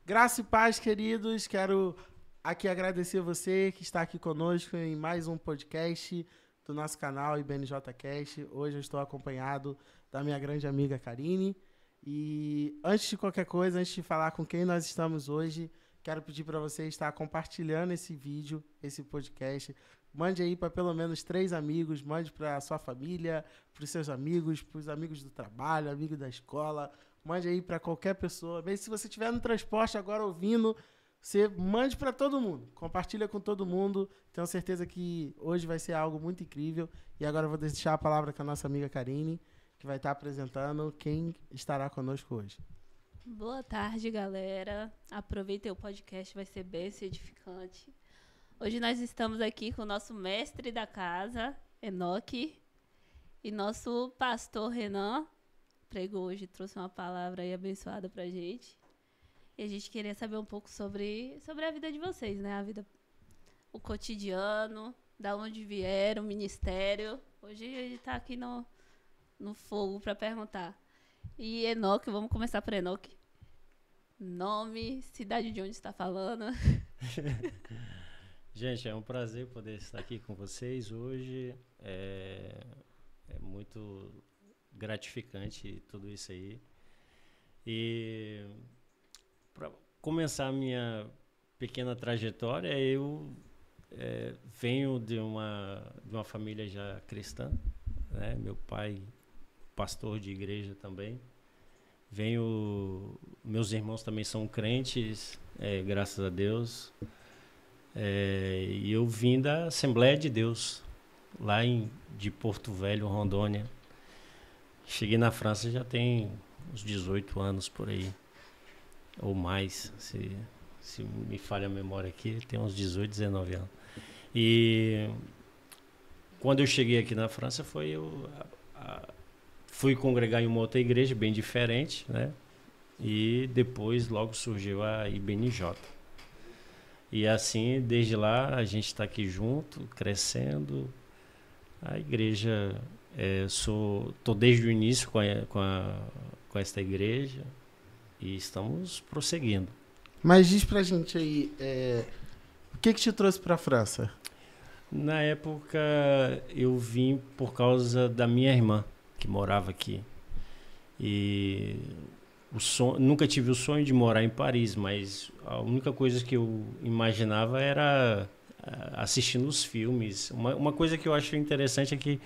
Graça e paz, queridos. Quero aqui agradecer você que está aqui conosco em mais um podcast do nosso canal IBNJcast. Hoje eu estou acompanhado da minha grande amiga Karine. E antes de qualquer coisa, antes de falar com quem nós estamos hoje, quero pedir para você estar compartilhando esse vídeo, esse podcast. Mande aí para pelo menos 3 amigos, mande para a sua família, para os seus amigos, para os amigos do trabalho, amigos da escola. Mande aí para qualquer pessoa. Mesmo se você estiver no transporte agora ouvindo, você mande para todo mundo. Compartilha com todo mundo. Tenho certeza que hoje vai ser algo muito incrível. E agora eu vou deixar a palavra com a nossa amiga Karine, que vai estar apresentando quem estará conosco hoje. Boa tarde, galera. Aproveitem o podcast, vai ser bem edificante. Hoje nós estamos aqui com o nosso mestre da casa, Enoque, e nosso pastor Renan. Pregou hoje, trouxe uma palavra aí abençoada pra gente. E a gente queria saber um pouco sobre a vida de vocês, né? A vida, o cotidiano, da onde vieram, o ministério. Hoje a gente tá aqui no fogo pra perguntar. E Enoque, vamos começar por Enoque. Nome, cidade de onde está falando. Gente, é um prazer poder estar aqui com vocês hoje. É muito gratificante tudo isso aí. E para começar a minha pequena trajetória, eu venho de uma família já cristã, né? Meu pai, pastor de igreja também. Meus irmãos também são crentes, graças a Deus. E eu vim da Assembleia de Deus, lá de Porto Velho, Rondônia. Cheguei na França já tem uns 18 anos por aí, ou mais, se me falha a memória aqui, tem uns 18, 19 anos. E quando eu cheguei aqui na França, fui congregar em uma outra igreja bem diferente, né? E depois logo surgiu a IBNJ. E assim, desde lá, a gente está aqui junto, crescendo. A igreja, estou desde o início com esta igreja e estamos prosseguindo. Mas diz pra gente aí, o que te trouxe pra França? Na época, eu vim por causa da minha irmã, que morava aqui. E nunca tive o sonho de morar em Paris, mas a única coisa que eu imaginava era assistindo os filmes. Uma coisa que eu acho interessante é que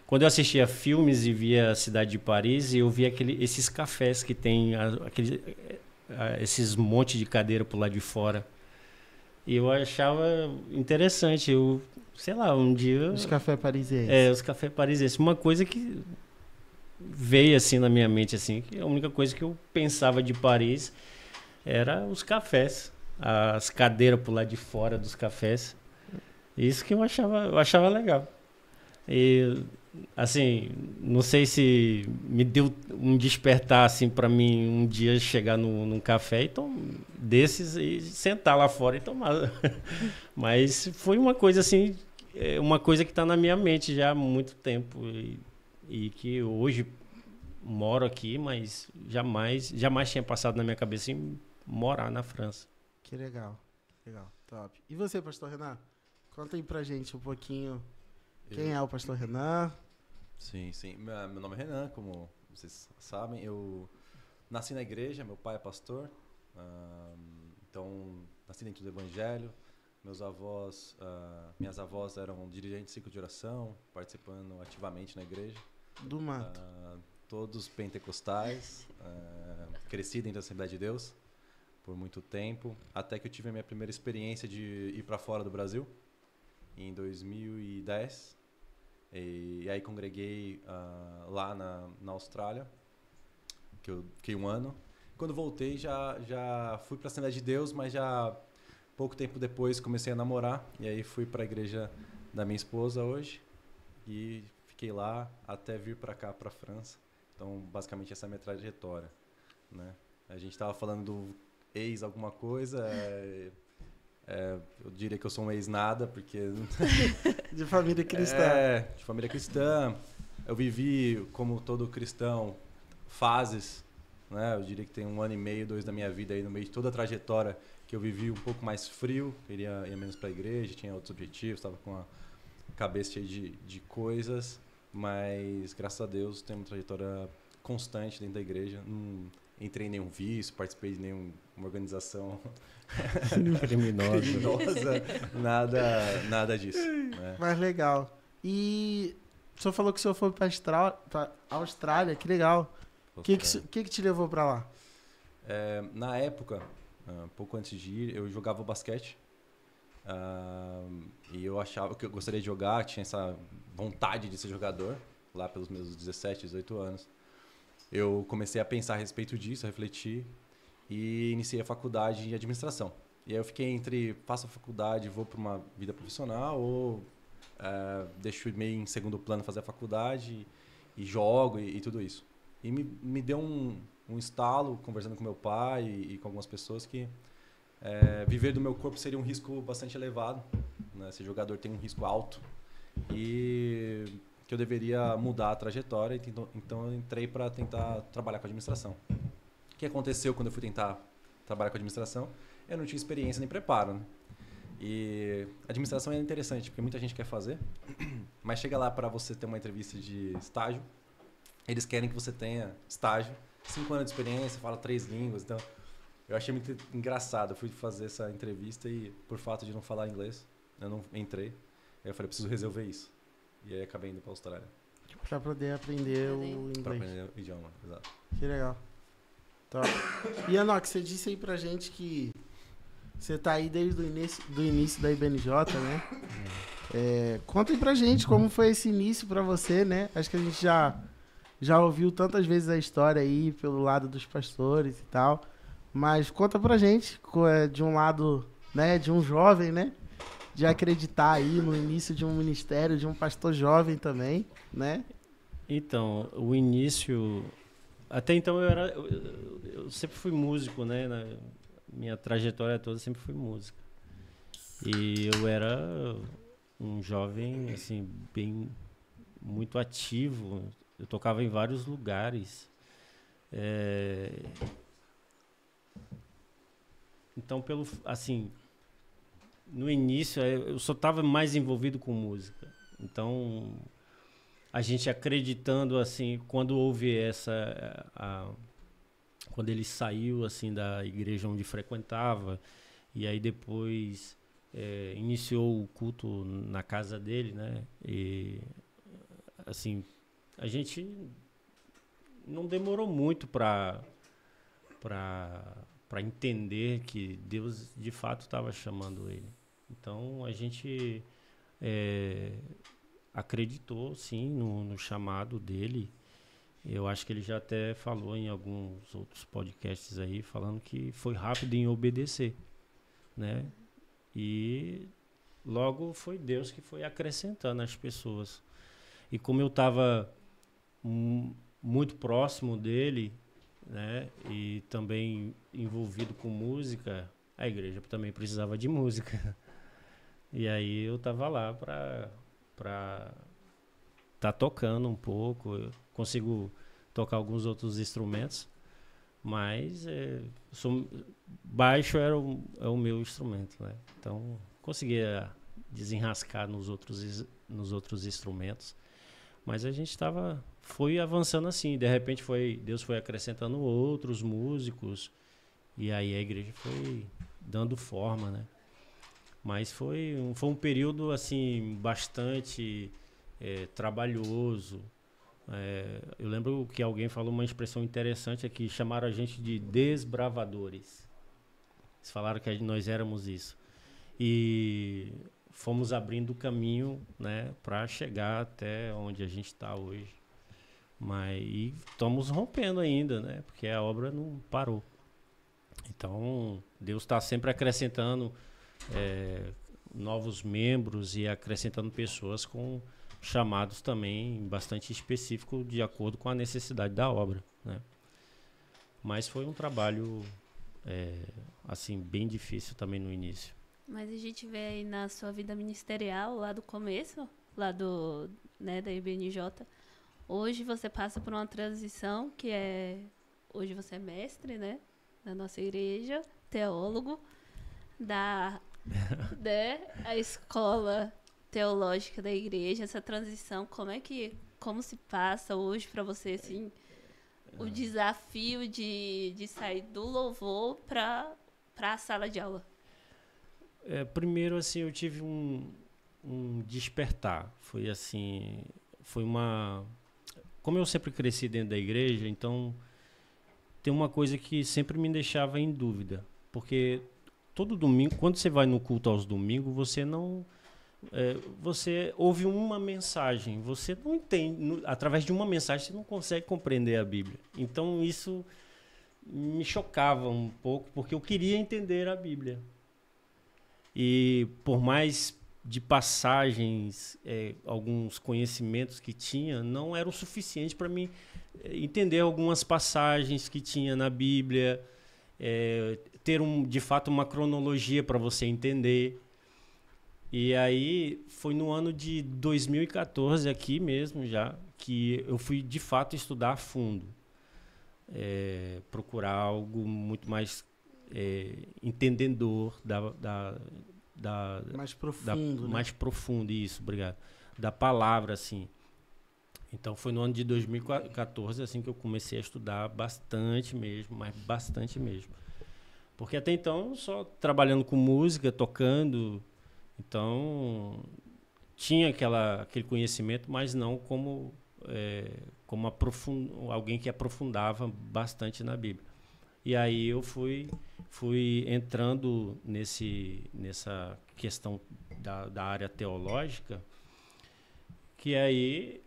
quando eu assistia filmes e via a cidade de Paris, eu via esses cafés que tem esses monte de cadeira por lá de fora. E eu achava interessante. Sei lá, um dia... Os cafés parisienses. Os cafés parisienses. Uma coisa que veio assim na minha mente, assim, que a única coisa que eu pensava de Paris era os cafés, as cadeiras por lá de fora dos cafés. Isso que eu achava legal. E assim, não sei se me deu um despertar assim para mim um dia chegar num café desses e sentar lá fora e tomar. Mas foi uma coisa assim, uma coisa que está na minha mente já há muito tempo e que hoje moro aqui, mas jamais tinha passado na minha cabeça em morar na França. Que legal, top. E você, pastor Renan? Conta aí pra gente um pouquinho quem é o pastor Renan. Sim. Meu nome é Renan, como vocês sabem. Eu nasci na igreja, meu pai é pastor. Então, nasci dentro do evangelho. Minhas avós eram dirigentes de ciclo de oração, participando ativamente na igreja. Do mato. Todos pentecostais. Cresci dentro da Assembleia de Deus por muito tempo, até que eu tive a minha primeira experiência de ir para fora do Brasil, em 2010. E aí congreguei lá na Austrália, que eu fiquei 1 ano. Quando voltei, já fui para a Assembleia de Deus, mas já pouco tempo depois comecei a namorar. E aí fui para a igreja da minha esposa hoje e fiquei lá até vir para cá, para a França. Então, basicamente, essa é a minha trajetória, né? A gente estava falando do ex alguma coisa... eu diria que eu sou um ex-nada, porque... De família cristã. De família cristã. Eu vivi, como todo cristão, fases né? Eu diria que tem 1 ano e meio, 2 da minha vida aí no meio de toda a trajetória que eu vivi um pouco mais frio, ia menos para a igreja, tinha outros objetivos, estava com a cabeça cheia de coisas, mas graças a Deus tenho uma trajetória constante dentro da igreja. Não entrei em nenhum vício, participei de nenhuma organização criminosa, nada disso. Né? Mas legal. E o senhor falou que o senhor foi para Austrália, que legal. O que te levou para lá? Na época, pouco antes de ir, eu jogava basquete. E eu achava que eu gostaria de jogar, tinha essa vontade de ser jogador, lá pelos meus 17, 18 anos. Eu comecei a pensar a respeito disso, a refletir, e iniciei a faculdade de administração. E aí eu fiquei entre faço a faculdade e vou para uma vida profissional, ou deixo meio em segundo plano fazer a faculdade e jogo e tudo isso. E me deu um estalo, conversando com meu pai e com algumas pessoas, que viver do meu corpo seria um risco bastante elevado, né? Ser jogador tem um risco alto e que eu deveria mudar a trajetória. Então eu entrei para tentar trabalhar com administração. O que aconteceu quando eu fui tentar trabalhar com administração? Eu não tinha experiência nem preparo, né? E administração é interessante, porque muita gente quer fazer, mas chega lá para você ter uma entrevista de estágio, eles querem que você tenha estágio, 5 anos de experiência, fala 3 línguas. Então, eu achei muito engraçado. Eu fui fazer essa entrevista e, por fato de não falar inglês, eu não entrei. Aí eu falei, preciso resolver isso. E aí acabei indo para a Austrália. Para poder aprender o inglês. Para aprender o idioma, exato. Que legal. Então, e, Enoque, você disse aí pra gente que você tá aí desde o início da IBNJ, né? Conta aí pra gente como foi esse início pra você, né? Acho que a gente já ouviu tantas vezes a história aí pelo lado dos pastores e tal. Mas conta pra gente, de um lado, né, de um jovem, né? De acreditar aí no início de um ministério, de um pastor jovem também, né? Então, o início... Até então eu sempre fui músico, né? Na minha trajetória toda sempre fui músico. E eu era um jovem, assim, muito ativo. Eu tocava em vários lugares. Então, no início, eu só estava mais envolvido com música. Então, a gente acreditando, assim, quando houve quando ele saiu, assim, da igreja onde frequentava, e aí depois iniciou o culto na casa dele, né? E, assim, a gente não demorou muito para entender que Deus de fato estava chamando ele. Então a gente acreditou sim no chamado dele. Eu acho que ele já até falou em alguns outros podcasts aí, falando que foi rápido em obedecer, né? E logo foi Deus que foi acrescentando as pessoas. E como eu estava muito próximo dele, né, e também envolvido com música, a igreja também precisava de música. E aí eu estava lá para tá tocando um pouco. Eu consigo tocar alguns outros instrumentos, mas baixo é o meu instrumento, né? Então conseguia desenrascar nos outros instrumentos. Mas a gente foi avançando assim. De repente Deus foi acrescentando outros músicos e aí a igreja foi dando forma, né? Mas foi um período assim bastante trabalhoso. Eu lembro que alguém falou uma expressão interessante aqui, chamaram a gente de desbravadores. Eles falaram que nós éramos isso. E fomos abrindo o caminho, né, para chegar até onde a gente está hoje. E estamos rompendo ainda, né, porque a obra não parou. Então, Deus está sempre acrescentando novos membros e acrescentando pessoas com chamados também bastante específicos de acordo com a necessidade da obra, né? Mas foi um trabalho assim bem difícil também no início. Mas a gente vê aí na sua vida ministerial, lá do começo, lá né, da IBNJ, hoje você passa por uma transição que é hoje você é mestre, né? Na nossa igreja, teólogo né, a escola teológica da igreja, essa transição, como se passa hoje para você, assim, o desafio de sair do louvor para a sala de aula? Primeiro, assim, eu tive um despertar. Foi uma... Como eu sempre cresci dentro da igreja, então tem uma coisa que sempre me deixava em dúvida. Porque todo domingo, quando você vai no culto aos domingos, você não... você ouve uma mensagem, você não entende, através de uma mensagem você não consegue compreender a Bíblia. Então isso me chocava um pouco, porque eu queria entender a Bíblia. E por mais de passagens, alguns conhecimentos que tinha, não era o suficiente para mim entender algumas passagens que tinha na Bíblia, ter de fato uma cronologia para você entender. E aí foi no ano de 2014, aqui mesmo já, que eu fui de fato estudar a fundo. Procurar algo muito mais entendedor mais profundo, né? Mais profundo, isso, obrigado. Da palavra, assim. Então foi no ano de 2014 assim que eu comecei a estudar bastante mesmo, mas bastante mesmo. Porque até então só trabalhando com música, tocando, então tinha aquele conhecimento, mas não como alguém que aprofundava bastante na Bíblia. E aí eu fui entrando nessa questão da área teológica, que aí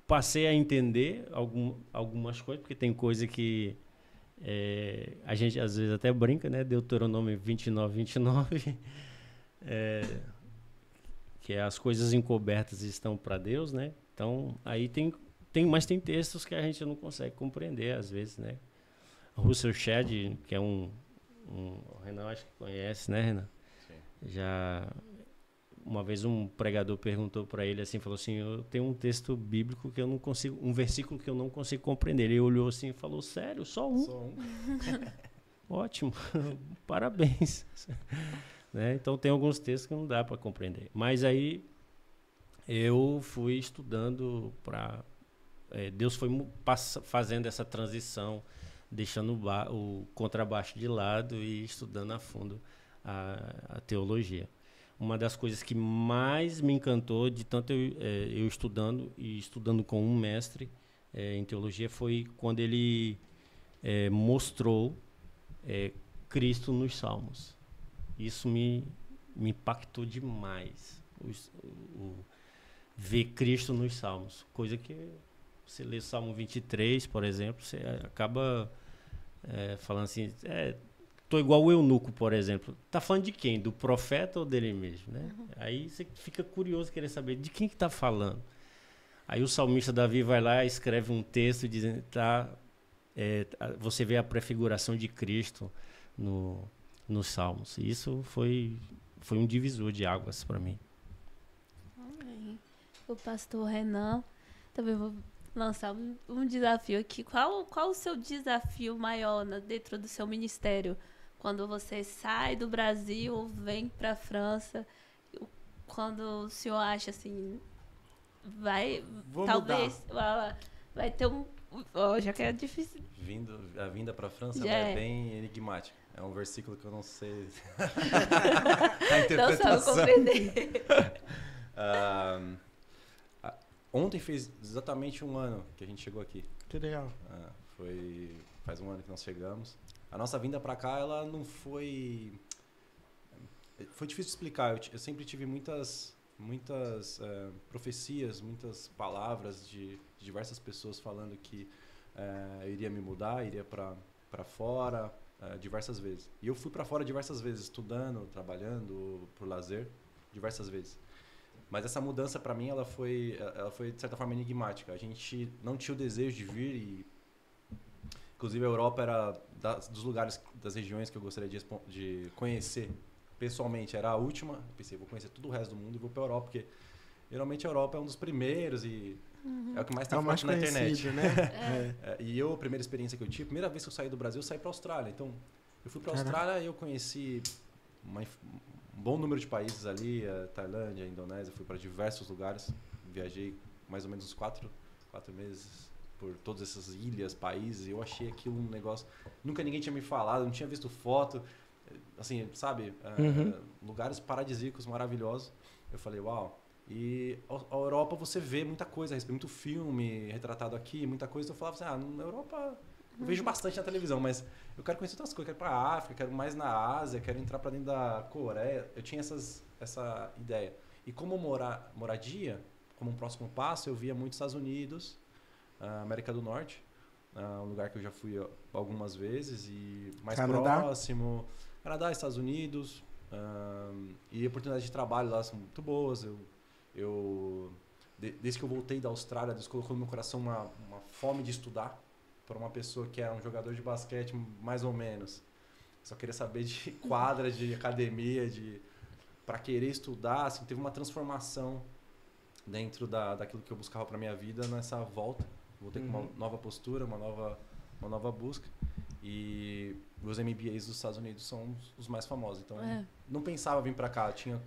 passei a entender algumas coisas, porque tem coisa que a gente às vezes até brinca, né? Deuteronômio 29:29, que as coisas encobertas estão para Deus, né? Então aí mas tem textos que a gente não consegue compreender às vezes, né? Russell Shedd, que é o Renan acho que conhece, né, Renan? Sim. Já uma vez um pregador perguntou para ele assim, falou assim: eu tenho um texto bíblico que eu não consigo, um versículo que eu não consigo compreender. Ele olhou assim e falou: sério, só um? Só um. Ótimo, parabéns. Né? Então tem alguns textos que não dá para compreender. Mas aí eu fui estudando para Deus foi fazendo essa transição, deixando o contrabaixo de lado e estudando a fundo a teologia. Uma das coisas que mais me encantou, de tanto eu estudando com um mestre em teologia, foi quando ele mostrou Cristo nos Salmos. Isso me impactou demais, ver Cristo nos Salmos, coisa que você lê o Salmo 23, por exemplo, você acaba falando assim, tô igual o eunuco, por exemplo. Tá falando de quem? Do profeta ou dele mesmo, né? Uhum. Aí você fica curioso, querer saber de quem que tá falando. Aí o salmista Davi vai lá e escreve um texto dizendo, você vê a prefiguração de Cristo nos Salmos. E isso foi um divisor de águas para mim. Amém. O pastor Renan, também vou lançar um desafio aqui. Qual o seu desafio maior dentro do seu ministério? Quando você sai do Brasil, vem para a França, quando o senhor acha assim, talvez vai ter já que é difícil. A vinda para a França é bem enigmática. É um versículo que eu não sei a interpretação. Não sabe compreender. Ontem fez exatamente um ano que a gente chegou aqui. Que legal. Faz um ano que nós chegamos. A nossa vinda para cá, ela não foi... Foi difícil de explicar. Eu sempre tive muitas profecias, muitas palavras de diversas pessoas falando que eu iria me mudar, iria para fora diversas vezes. E eu fui para fora diversas vezes, estudando, trabalhando, por lazer, diversas vezes. Mas essa mudança para mim ela foi de certa forma enigmática. A gente não tinha o desejo de vir e inclusive a Europa era dos lugares, das regiões que eu gostaria de conhecer pessoalmente. Era a última. Eu pensei, vou conhecer todo o resto do mundo e vou para a Europa, porque geralmente a Europa é um dos primeiros e É o que mais É tem o mais foto na internet. conhecido, né? E eu, a primeira experiência que eu tive, primeira vez que eu saí do Brasil, eu saí pra Austrália. Então, eu fui pra Caraca. Austrália e eu conheci um bom número de países ali, Tailândia, Indonésia, fui para diversos lugares. Viajei mais ou menos uns 4 meses por todas essas ilhas, países, e eu achei aquilo um negócio... Nunca ninguém tinha me falado, não tinha visto foto, assim, sabe? Lugares paradisíacos, maravilhosos. Eu falei, uau... E a Europa você vê muita coisa, muito filme retratado aqui, muita coisa. Então eu falava assim, na Europa eu vejo bastante na televisão, mas eu quero conhecer outras coisas. Eu quero ir pra África, quero mais na Ásia, quero entrar pra dentro da Coreia. Eu tinha essa ideia. E como moradia, como um próximo passo, eu via muito Estados Unidos, América do Norte, um lugar que eu já fui algumas vezes, e mais Canadá? próximo, Canadá, Estados Unidos, e oportunidades de trabalho lá são muito boas. Desde que eu voltei da Austrália, Deus colocou no meu coração uma fome de estudar para uma pessoa que é um jogador de basquete, mais ou menos. Só queria saber de quadra, de academia, para querer estudar. Assim, teve uma transformação dentro daquilo que eu buscava para minha vida nessa volta. Voltei com uma nova postura, uma nova busca. E os MBAs dos Estados Unidos são os mais famosos. Então, eu não pensava vir para cá. Tinha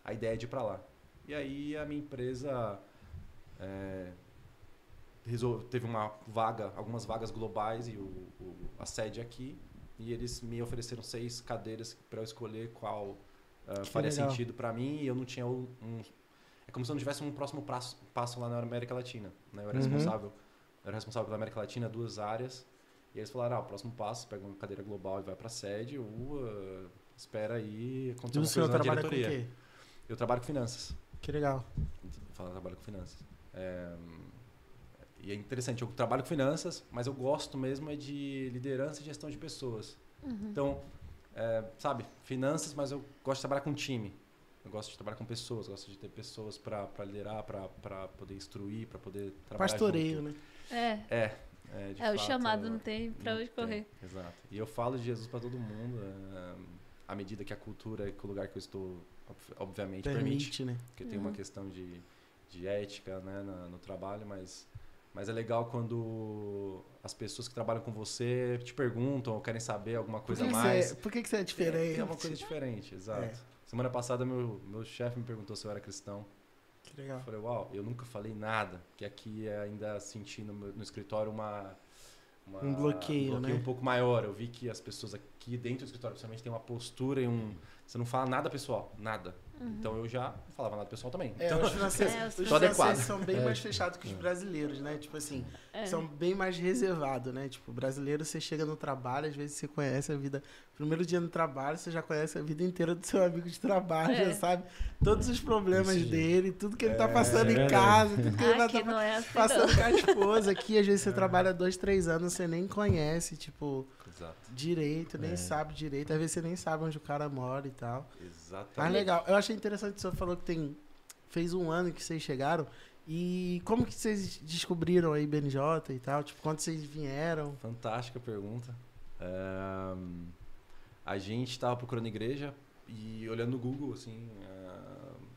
a ideia de ir para lá. E aí a minha empresa teve algumas vagas globais e a sede aqui, e eles me ofereceram 6 cadeiras para eu escolher qual faria sentido para mim, e eu não tinha é como se eu não tivesse um próximo passo lá na América Latina, né? Eu era responsável pela América Latina, 2 áreas, e eles falaram, o próximo passo, pega uma cadeira global e vai para a sede, ou espera aí acontecer uma coisa na diretoria. Com o quê? Eu trabalho com finanças. Que legal. Eu trabalho com finanças. E é interessante, eu trabalho com finanças, mas eu gosto mesmo de liderança e gestão de pessoas. Então, sabe, finanças, mas eu gosto de trabalhar com time. Eu gosto de trabalhar com pessoas, gosto de ter pessoas para liderar, para poder instruir, para poder trabalhar Pastoreio, junto. né? O fato, chamado não tem pra onde correr. Exato. E eu falo de Jesus para todo mundo, à medida que a cultura, que o lugar que eu estou, obviamente, permite. Né? Porque tem uma questão de ética, né, no trabalho, mas é legal quando as pessoas que trabalham com você te perguntam ou querem saber alguma coisa a mais. Por que você é diferente? É uma coisa diferente, exato. Semana passada meu chefe me perguntou se eu era cristão. Que legal. Eu falei, uau, eu nunca falei nada, que aqui ainda senti no escritório um bloqueio, né? Um pouco maior. Eu vi que as pessoas aqui dentro do escritório, principalmente, têm uma postura e você não fala nada pessoal, nada. Então eu já não falava nada pessoal também. Então, os franceses são bem mais fechados que os brasileiros, né? Tipo assim, são bem mais reservados, né? Tipo, brasileiro, você chega no trabalho, às vezes você conhece a vida. Primeiro dia no trabalho, você já conhece a vida inteira do seu amigo de trabalho, já sabe todos os problemas dele, tudo que ele tá passando em casa, tudo que ele vai estar passando com a esposa. Aqui, às vezes, você trabalha 2, 3 anos, você nem conhece, tipo, direito, nem sabe direito. Às vezes você nem sabe onde o cara mora e tal. Exatamente. Mas legal. Eu achei interessante que você falou que fez 1 ano que vocês chegaram. E como que vocês descobriram aí BNJ e tal? Tipo, quando vocês vieram? Fantástica pergunta. A gente estava procurando igreja e olhando no Google, assim,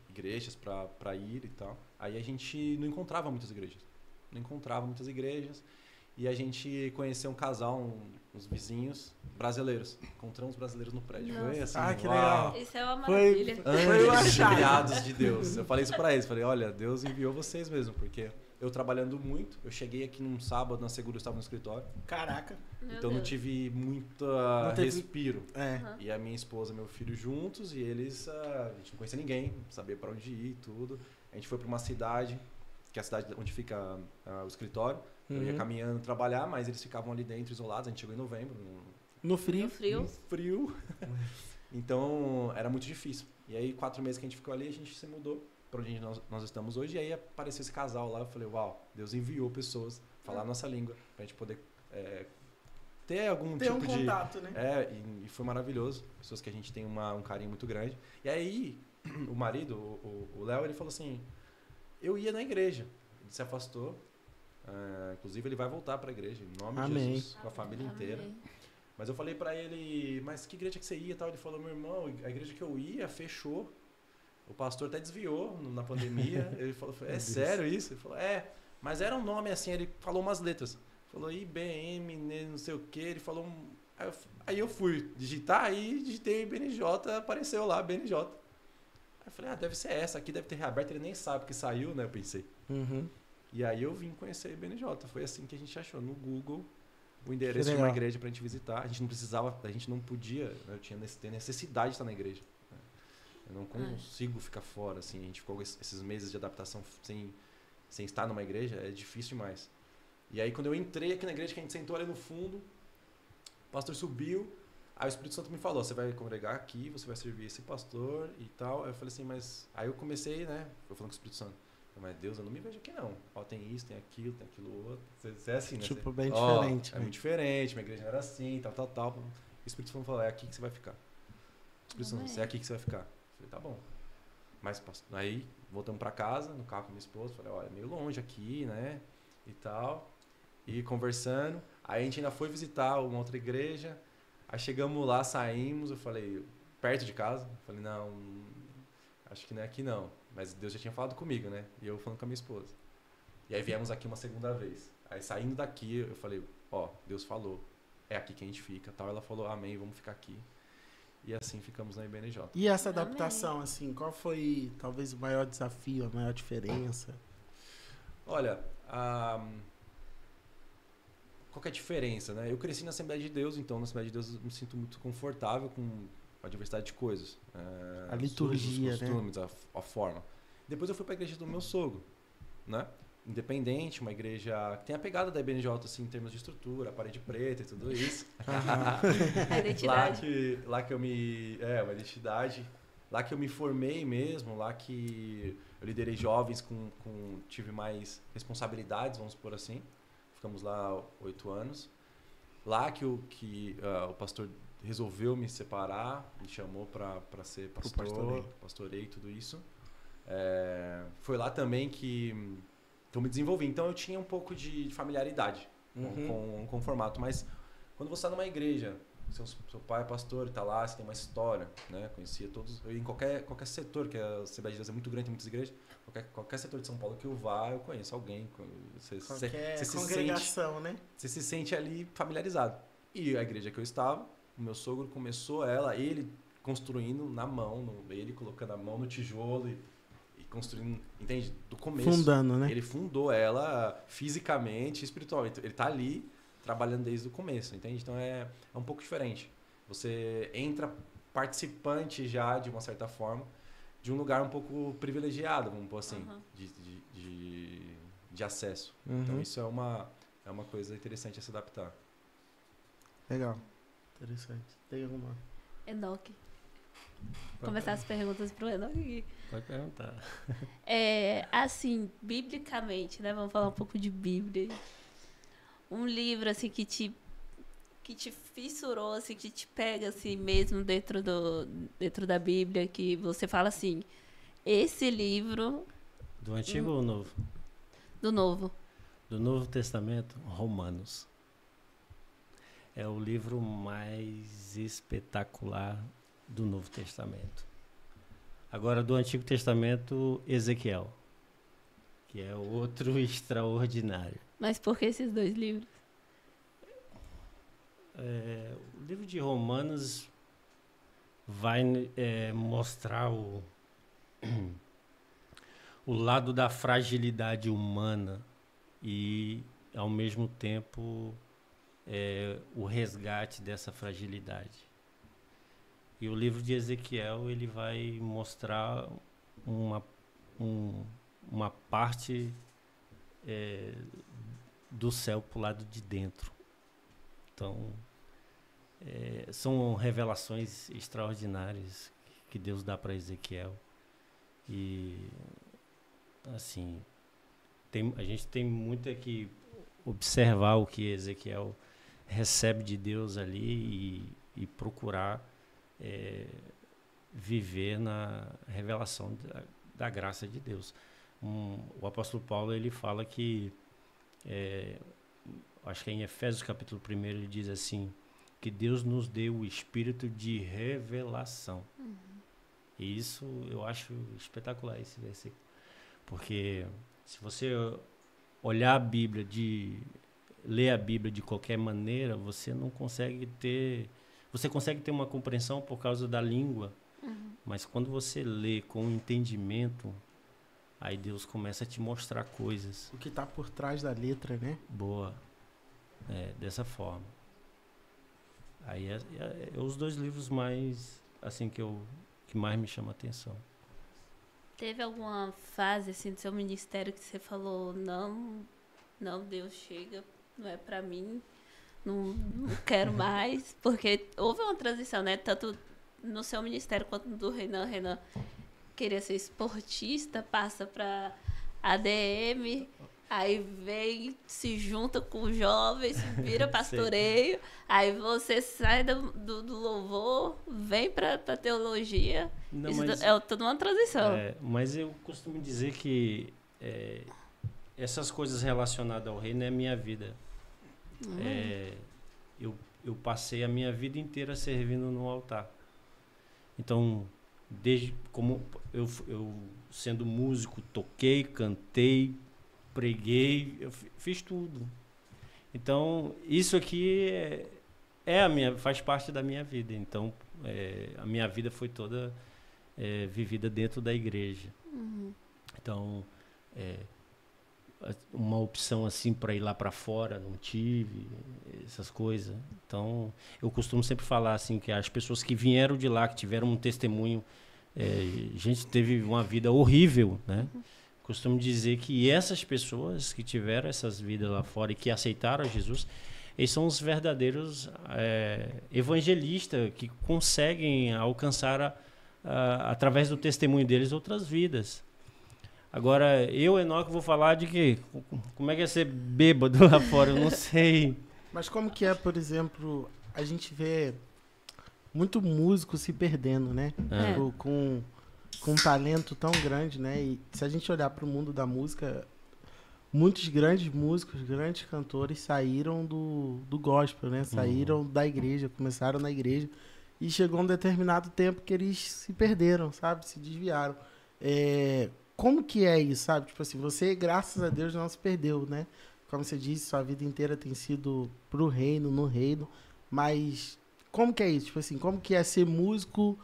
igrejas para ir e tal. Aí a gente não encontrava muitas igrejas. E a gente conheceu um casal, uns vizinhos brasileiros. Encontramos brasileiros no prédio. Foi assim, que legal. Isso é uma maravilha. Anjos enviados de Deus. Eu falei isso pra eles. Falei, olha, Deus enviou vocês mesmo. Porque eu trabalhando muito, eu cheguei aqui num sábado, na segunda eu estava no escritório. Caraca. Então não tive muito respiro. E a minha esposa e meu filho juntos. E eles, a gente não conhecia ninguém, não sabia pra onde ir e tudo. A gente foi pra uma cidade, que é a cidade onde fica o escritório. Eu ia caminhando trabalhar, mas eles ficavam ali dentro, isolados. A gente chegou em novembro. No frio? No frio. Então, era muito difícil. E aí, 4 meses que a gente ficou ali, a gente se mudou para onde nós estamos hoje. E aí, apareceu esse casal lá. Eu falei, uau, Deus enviou pessoas falar a nossa língua pra gente poder ter algum tipo de... contato, né? E foi maravilhoso. Pessoas que a gente tem um carinho muito grande. E aí, o marido, o Léo, ele falou assim, eu ia na igreja. Ele se afastou. Inclusive ele vai voltar para a igreja em nome de Jesus, com a família inteira. Mas eu falei para ele, mas que igreja que você ia e tal? Ele falou, meu irmão, a igreja que eu ia fechou. O pastor até desviou na pandemia. Ele falou, é sério isso? Ele falou, mas era um nome assim, ele falou umas letras. Falou IBM, não sei o que, ele falou... Aí eu fui digitar, aí digitei BNJ, apareceu lá, BNJ. Aí eu falei, deve ser essa, aqui deve ter reaberto, ele nem sabe que saiu, né, eu pensei. Uhum. E aí eu vim conhecer a BNJ, foi assim que a gente achou no Google o endereço de uma igreja pra gente visitar. A gente não precisava, a gente não podia, né, eu tinha necessidade de estar na igreja. Né? Eu não consigo ficar fora, assim, a gente ficou esses meses de adaptação sem estar numa igreja, é difícil demais. E aí quando eu entrei aqui na igreja, que a gente sentou ali no fundo, o pastor subiu, aí o Espírito Santo me falou, você vai congregar aqui, você vai servir esse pastor e tal. Aí eu falei assim, mas... Aí eu comecei, né, eu falando com o Espírito Santo, mas Deus, eu não me vejo aqui não. Ó, tem isso, tem aquilo outro. Você é assim, né? Tipo, bem diferente. É muito diferente, minha igreja não era assim, tal. O Espírito Santo falou, é aqui que você vai ficar. O Espírito Santo, é aqui que você vai ficar. Eu falei, tá bom. Mas aí, voltamos pra casa, no carro com minha esposa, falei, olha, é meio longe aqui, né, e tal. E conversando, aí a gente ainda foi visitar uma outra igreja, aí chegamos lá, saímos, eu falei, perto de casa, eu falei, não, acho que não é aqui não. Mas Deus já tinha falado comigo, né? E eu falando com a minha esposa. E aí viemos aqui uma segunda vez. Aí saindo daqui, eu falei, Deus falou, é aqui que a gente fica, tal. Ela falou, amém, vamos ficar aqui. E assim ficamos na IBNJ. E essa adaptação, assim, qual foi talvez o maior desafio, a maior diferença? Olha, qual que é a diferença, né? Eu cresci na Assembleia de Deus, então na Assembleia de Deus eu me sinto muito confortável com a diversidade de coisas. A liturgia, os costumes, né? A forma. Depois eu fui para a igreja do meu sogro, né? Independente, uma igreja que tem a pegada da IBNJ, assim, em termos de estrutura, parede preta e tudo isso. A identidade. Lá que eu me... uma identidade. Lá que eu me formei mesmo, lá que eu liderei jovens tive mais responsabilidades, vamos por assim. Ficamos lá 8 anos. Lá que o pastor resolveu me separar, me chamou para ser pastor, pastorei tudo isso. Foi lá também que eu me desenvolvi. Então eu tinha um pouco de familiaridade com o formato. Mas quando você está numa igreja, seu pai é pastor e está lá, você tem uma história, né? Conhecia todos. Em qualquer setor, que a Assembleia de Deus é muito grande, tem muitas igrejas. Qualquer setor de São Paulo que eu vá, eu conheço alguém. Qualquer congregação, né? Você se sente ali familiarizado. E a igreja que eu estava, o meu sogro começou ele construindo na mão, ele colocando a mão no tijolo e construindo, entende? Do começo. Fundando, né? Ele fundou ela fisicamente e espiritualmente. Ele está ali trabalhando desde o começo, entende? Então é um pouco diferente. Você entra participante já, de uma certa forma, de um lugar um pouco privilegiado, vamos pôr assim, de acesso. Então isso é uma coisa interessante a se adaptar. Legal. Interessante. Tem alguma? Enoque. Começar as perguntas pro Enoque. Pode perguntar. Assim, biblicamente, né? Vamos falar um pouco de Bíblia. Um livro, assim, que te fissurou, assim, que te pega, assim, mesmo dentro da Bíblia, que você fala assim, esse livro... Do Antigo ou Novo? Do Novo. Do Novo Testamento, Romanos. É o livro mais espetacular do Novo Testamento. Agora, do Antigo Testamento, Ezequiel, que é outro extraordinário. Mas por que esses dois livros? O livro de Romanos vai mostrar o lado da fragilidade humana e, ao mesmo tempo, o resgate dessa fragilidade. E o livro de Ezequiel ele vai mostrar uma parte do céu para o lado de dentro. Então, são revelações extraordinárias que Deus dá para Ezequiel. E, assim, a gente tem muito que observar o que Ezequiel recebe de Deus ali e procurar viver na revelação da graça de Deus. O apóstolo Paulo ele fala que, acho que é em Efésios capítulo 1, ele diz assim, que Deus nos deu o espírito de revelação. E isso eu acho espetacular, esse versículo. Porque se você olhar a Bíblia, ler a Bíblia de qualquer maneira, você não consegue ter... Você consegue ter uma compreensão por causa da língua, mas quando você lê com entendimento, aí Deus começa a te mostrar coisas. O que tá por trás da letra, né? Boa. Dessa forma. Aí é os dois livros mais, assim, que mais me chama a atenção. Teve alguma fase, assim, do seu ministério que você falou, não, Deus, chega, não é pra mim, não quero mais? Porque houve uma transição, né? Tanto no seu ministério quanto no do Renan. Renan queria ser esportista, passa pra ADM, aí vem, se junta com os jovens, vira pastoreio, aí você sai do louvor, vem pra teologia. Não, Isso mas, é toda uma transição. Mas eu costumo dizer que essas coisas relacionadas ao reino é minha vida. Eu passei a minha vida inteira servindo no altar. Então, desde como eu sendo músico, toquei, cantei, preguei, eu fiz tudo. Então, isso aqui faz parte da minha vida. Então, a minha vida foi toda vivida dentro da igreja. Então, uma opção assim para ir lá para fora não tive, essas coisas. Então, eu costumo sempre falar assim que as pessoas que vieram de lá, que tiveram um testemunho, gente teve uma vida horrível, né? Costumo dizer que essas pessoas que tiveram essas vidas lá fora e que aceitaram Jesus, eles são os verdadeiros evangelistas que conseguem alcançar através do testemunho deles outras vidas. Agora, eu, Enoque, vou falar de que como é que é ser bêbado lá fora, eu não sei. Mas como que é, por exemplo, a gente vê muito músico se perdendo, né? Tipo, com um talento tão grande, né? E se a gente olhar para o mundo da música, muitos grandes músicos, grandes cantores saíram do gospel, né? Saíram da igreja, começaram na igreja e chegou um determinado tempo que eles se perderam, sabe? Se desviaram. Como que é isso, sabe? Tipo assim, você, graças a Deus, não se perdeu, né? Como você disse, sua vida inteira tem sido pro reino, no reino. Mas como que é isso? Tipo assim, como que é ser músico?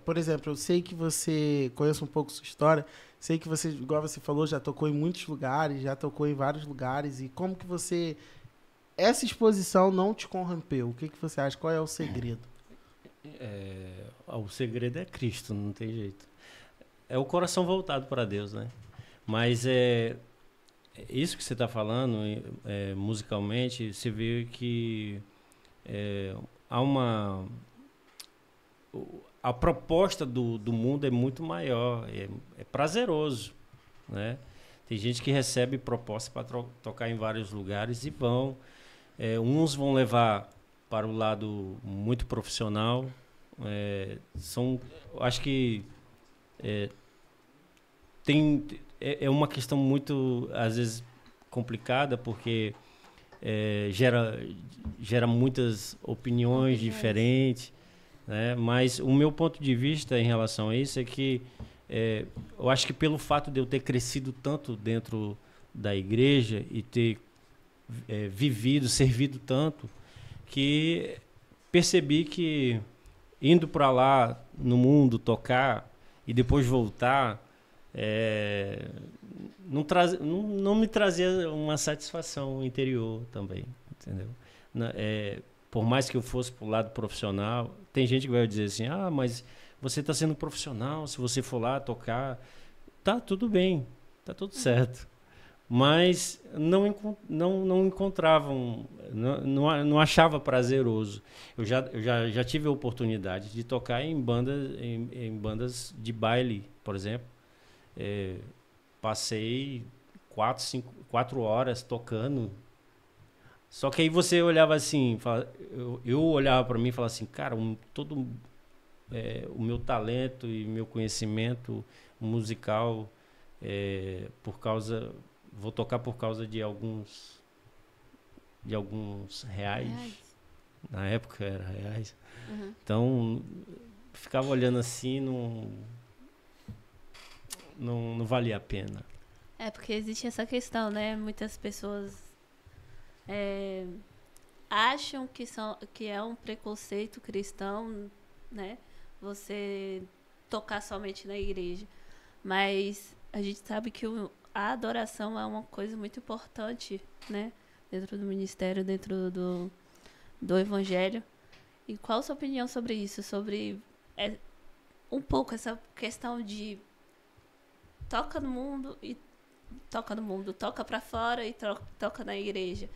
Por exemplo, eu sei que você conhece um pouco sua história. Sei que você, igual você falou, já tocou em muitos lugares, já tocou em vários lugares. E como que você... Essa exposição não te corrompeu? O que você acha? Qual é o segredo? O segredo é Cristo, não tem jeito. É o coração voltado para Deus, né? Mas isso que você está falando, musicalmente, você vê que há uma... A proposta do mundo é muito maior, é prazeroso, né? Tem gente que recebe proposta para tocar em vários lugares e vão. Uns vão levar para o lado muito profissional. Acho que é uma questão muito, às vezes, complicada, porque gera muitas opiniões diferentes, né? Mas o meu ponto de vista em relação a isso é que eu acho que pelo fato de eu ter crescido tanto dentro da igreja e ter servido tanto, que percebi que indo para lá no mundo tocar e depois voltar, não me trazia uma satisfação interior também, entendeu? Por mais que eu fosse para o lado profissional, tem gente que vai dizer assim, mas você está sendo profissional, se você for lá tocar, tá tudo bem, tá tudo certo. Mas não encontravam, não achava prazeroso. Eu já tive a oportunidade de tocar em bandas de baile, por exemplo. Passei 4 horas tocando. Só que aí você olhava assim, eu olhava para mim e falava assim, cara, todo o meu talento e meu conhecimento musical, vou tocar por causa de alguns reais. Na época era reais. Então, ficava olhando assim, não valia a pena. É, porque existe essa questão, né? Muitas pessoas acham que é um preconceito cristão, né? Você tocar somente na igreja. Mas a gente sabe que a adoração é uma coisa muito importante, né? Dentro do ministério, dentro do evangelho. E qual a sua opinião sobre isso? Sobre um pouco essa questão de toca no mundo, toca pra fora e toca na igreja.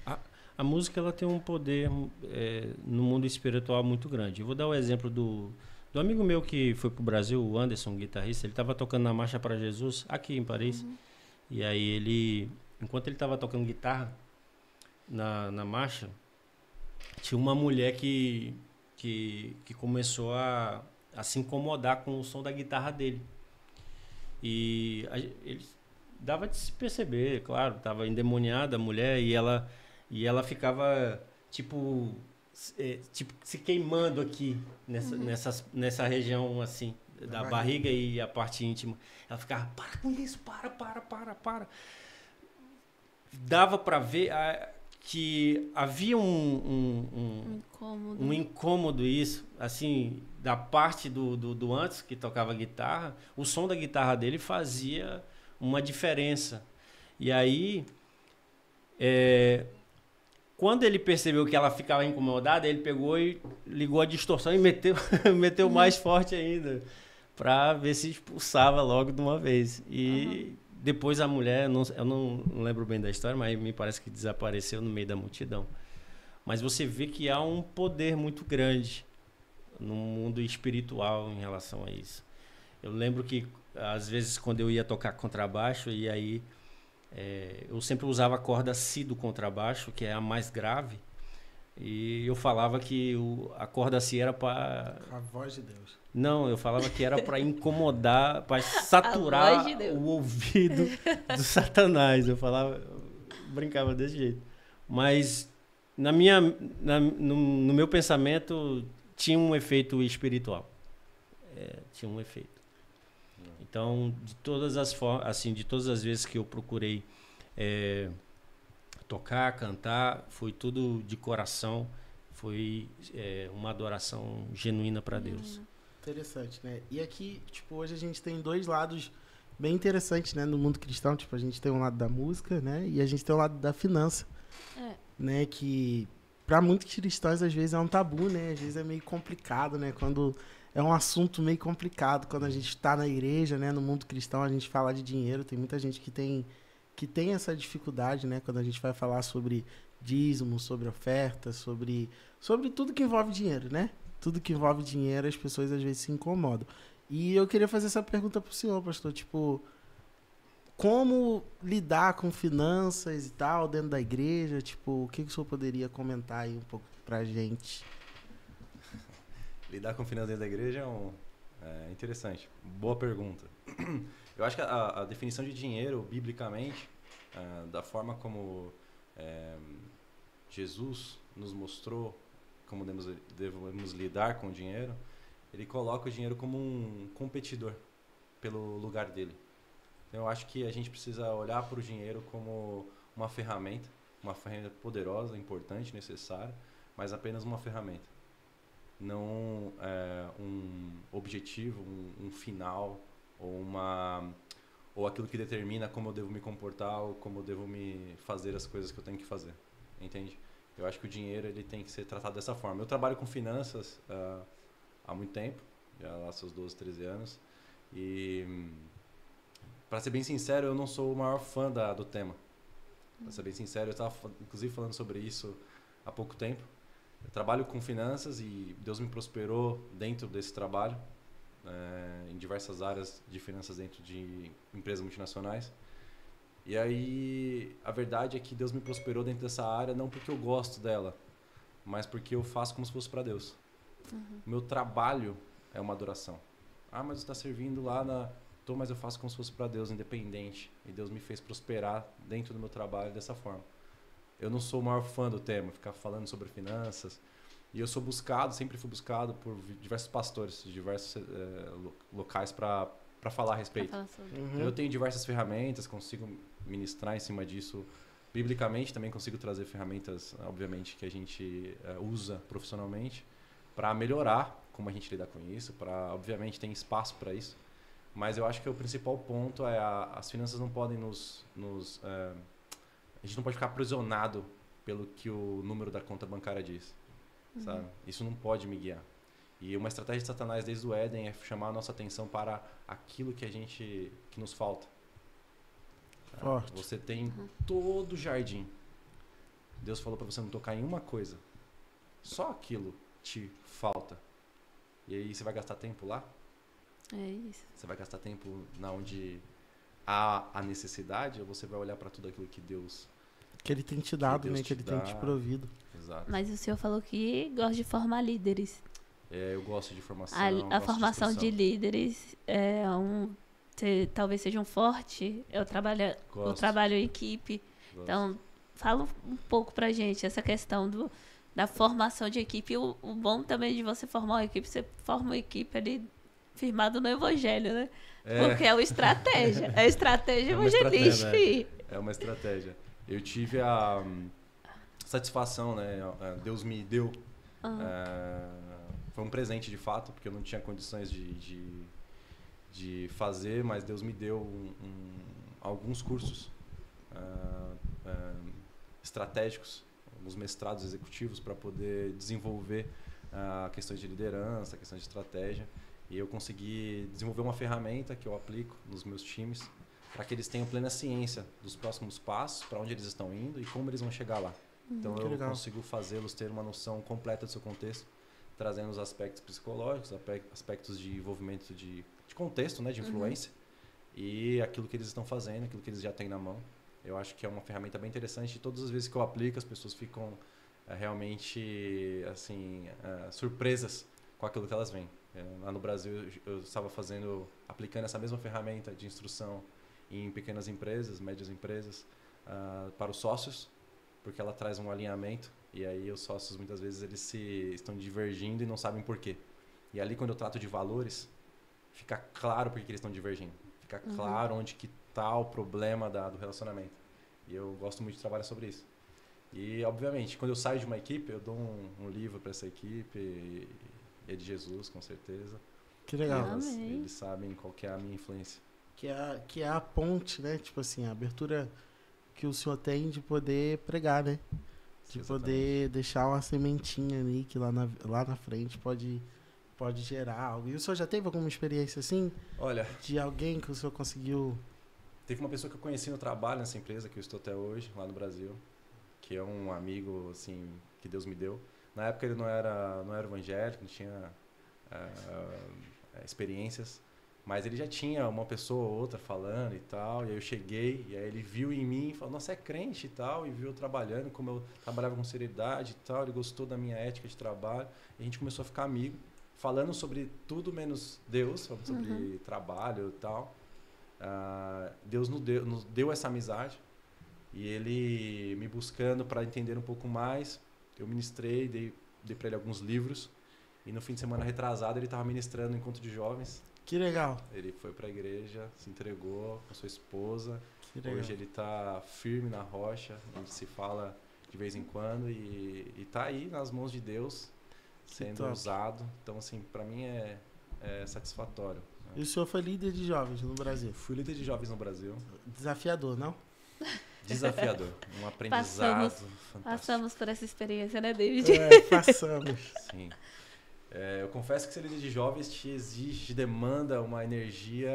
A música ela tem um poder no mundo espiritual muito grande. Eu vou dar o exemplo do amigo meu que foi pro Brasil, o Anderson, guitarrista. Ele estava tocando na Marcha para Jesus, aqui em Paris. E aí enquanto ele estava tocando guitarra na marcha, tinha uma mulher que começou a se incomodar com o som da guitarra dele. E ele dava de se perceber, claro, estava endemoniada a mulher e ela ficava tipo se queimando aqui nessa região assim da barriga e a parte íntima. Ela ficava, para com isso, para. Dava para ver que havia um incômodo isso, assim, da parte do antes que tocava guitarra, o som da guitarra dele fazia uma diferença. E aí, quando ele percebeu que ela ficava incomodada, ele pegou e ligou a distorção e meteu mais forte ainda, para ver se expulsava logo de uma vez. E depois a mulher, eu não lembro bem da história, mas me parece que desapareceu no meio da multidão. Mas você vê que há um poder muito grande no mundo espiritual em relação a isso. Eu lembro que, às vezes, quando eu ia tocar contrabaixo, e aí eu sempre usava a corda Si do contrabaixo, que é a mais grave, e eu falava que a corda Si era para... A voz de Deus. Não, eu falava que era para incomodar, para saturar o ouvido do Satanás. Eu brincava desse jeito. Mas no meu pensamento tinha um efeito espiritual. Tinha um efeito. Então, de todas as formas, assim, de todas as vezes que eu procurei tocar, cantar, foi tudo de coração, foi uma adoração genuína para Deus. Interessante, né? E aqui, tipo, hoje a gente tem dois lados bem interessantes, né, no mundo cristão. Tipo, a gente tem um lado da música, né, e a gente tem um lado da finança, né, que para muitos cristãos às vezes é um tabu, né, às vezes é meio complicado, né, quando é um assunto meio complicado, quando a gente está na igreja, né, no mundo cristão, a gente fala de dinheiro, tem muita gente que tem essa dificuldade, né, quando a gente vai falar sobre dízimo, sobre oferta, sobre tudo que envolve dinheiro, né? Tudo que envolve dinheiro, as pessoas às vezes se incomodam. E eu queria fazer essa pergunta pro senhor, pastor, tipo, como lidar com finanças e tal dentro da igreja? Tipo, o que o senhor poderia comentar aí um pouco pra gente? Lidar com finanças dentro da igreja é interessante. Boa pergunta. Eu acho que a definição de dinheiro, biblicamente, da forma como Jesus nos mostrou como devemos lidar com o dinheiro, ele coloca o dinheiro como um competidor pelo lugar dele. Então, eu acho que a gente precisa olhar para o dinheiro como uma ferramenta poderosa, importante, necessária, mas apenas uma ferramenta. Não um objetivo, um final, ou aquilo que determina como eu devo me comportar ou como eu devo me fazer as coisas que eu tenho que fazer. Entende? Eu acho que o dinheiro ele tem que ser tratado dessa forma. Eu trabalho com finanças há muito tempo, já lá seus 12, 13 anos. E, para ser bem sincero, eu não sou o maior fã do tema. Para ser bem sincero, eu estava inclusive falando sobre isso há pouco tempo. Eu trabalho com finanças e Deus me prosperou dentro desse trabalho, em diversas áreas de finanças dentro de empresas multinacionais. E aí, a verdade é que Deus me prosperou dentro dessa área não porque eu gosto dela, mas porque eu faço como se fosse para Deus. O meu trabalho é uma adoração. Mas você está servindo lá mas eu faço como se fosse para Deus, independente. E Deus me fez prosperar dentro do meu trabalho dessa forma. Eu não sou o maior fã do tema, ficar falando sobre finanças, E eu sou buscado, sempre fui buscado por diversos pastores de diversos locais para falar a respeito. Pra falar sobre. Uhum. Então, eu tenho diversas ferramentas, consigo ministrar em cima disso. Biblicamente também consigo trazer ferramentas, obviamente, que a gente usa profissionalmente para melhorar como a gente lida com isso, obviamente tem espaço para isso. Mas eu acho que o principal ponto é as finanças não podem a gente não pode ficar aprisionado pelo que o número da conta bancária diz, sabe? Isso não pode me guiar. E uma estratégia de Satanás desde o Éden é chamar a nossa atenção para aquilo que nos falta. Forte. Você tem todo o jardim. Deus falou para você não tocar em uma coisa. Só aquilo te falta. E aí você vai gastar tempo lá? É isso. Você vai gastar tempo na onde há a necessidade, ou você vai olhar para tudo aquilo que Deus... Que ele tem te dado, Deus né? te Que ele tem te dá. provido. Exato. Mas o senhor falou que gosta de formar líderes. Eu gosto de formação. A gosto formação de instrução. líderes talvez seja um forte. Eu Gosto. trabalho em equipe. Gosto. Então, fala um pouco pra gente essa questão da formação de equipe. O bom também de você formar uma equipe, você forma uma equipe ali firmada no evangelho, né? Porque é uma estratégia. É estratégia É uma evangelística. estratégia, é uma estratégia. Eu tive a satisfação, né? Deus me deu. Foi um presente de fato, porque eu não tinha condições de fazer, mas Deus me deu alguns cursos estratégicos, alguns mestrados executivos para poder desenvolver questões de liderança, questões de estratégia. E eu consegui desenvolver uma ferramenta que eu aplico nos meus times para que eles tenham plena ciência dos próximos passos, para onde eles estão indo e como eles vão chegar lá. Então eu consigo fazê-los ter uma noção completa do seu contexto, trazendo os aspectos psicológicos, aspectos de envolvimento de contexto, né, de influência, e aquilo que eles estão fazendo, aquilo que eles já têm na mão. Eu acho que é uma ferramenta bem interessante e todas as vezes que eu aplico as pessoas ficam realmente assim, surpresas com aquilo que elas veem. Lá no Brasil eu estava aplicando essa mesma ferramenta de instrução em pequenas empresas, médias empresas, para os sócios, porque ela traz um alinhamento e aí os sócios muitas vezes eles estão divergindo e não sabem por quê. E ali quando eu trato de valores, fica claro por que eles estão divergindo. Fica claro onde que está o problema do relacionamento. E eu gosto muito de trabalhar sobre isso. E obviamente, quando eu saio de uma equipe, eu dou um livro para essa equipe, e é de Jesus, com certeza. Que legal. Eles sabem qual que é a minha influência. Que é a ponte, né? Tipo assim, a abertura que o senhor tem de poder pregar, né? De poder deixar uma sementinha ali que lá na frente pode gerar algo. E o senhor já teve alguma experiência assim? Olha, de alguém que o senhor conseguiu... Teve uma pessoa que eu conheci no trabalho nessa empresa que eu estou até hoje, lá no Brasil, que é um amigo assim que Deus me deu. Na época ele não era evangélico, não tinha experiências, mas ele já tinha uma pessoa ou outra falando e tal, e aí eu cheguei, e aí ele viu em mim e falou, nossa, é crente e tal, e viu eu trabalhando, como eu trabalhava com seriedade e tal, ele gostou da minha ética de trabalho, e a gente começou a ficar amigo, falando sobre tudo menos Deus, sobre trabalho e tal. Deus nos deu essa amizade, e ele me buscando para entender um pouco mais, eu ministrei, dei para ele alguns livros, e no fim de semana retrasado ele estava ministrando no encontro de jovens. Que legal. Ele foi para a igreja, se entregou com sua esposa. Que legal. Hoje ele está firme na rocha, onde se fala de vez em quando, e está aí nas mãos de Deus, sendo usado. Então, assim, para mim é satisfatório. Né? E o senhor foi líder de jovens no Brasil? Fui líder de jovens no Brasil. Desafiador, não? Desafiador. Um aprendizado fantástico. Passamos por essa experiência, né, David? Passamos. Sim. Eu confesso que ser líder de jovens te demanda uma energia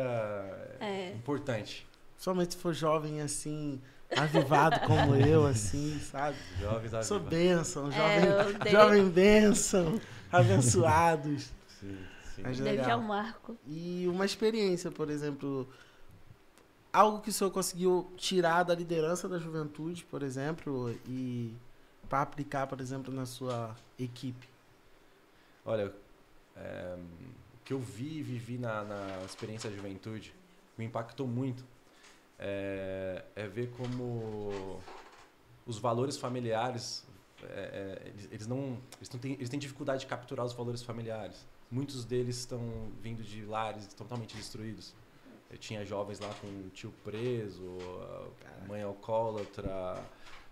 importante. Somente se for jovem, assim, avivado como eu, assim, sabe? Jovens avivados. Sou bênção, jovem bênção, abençoados. Sim. David é um marco. E uma experiência, por exemplo, algo que o senhor conseguiu tirar da liderança da juventude, por exemplo, e para aplicar, por exemplo, na sua equipe. Olha, o que eu vi e vivi na experiência da juventude me impactou muito. É ver como os valores familiares eles têm dificuldade de capturar os valores familiares. Muitos deles estão vindo de lares totalmente destruídos. Eu tinha jovens lá com o tio preso, mãe alcoólatra,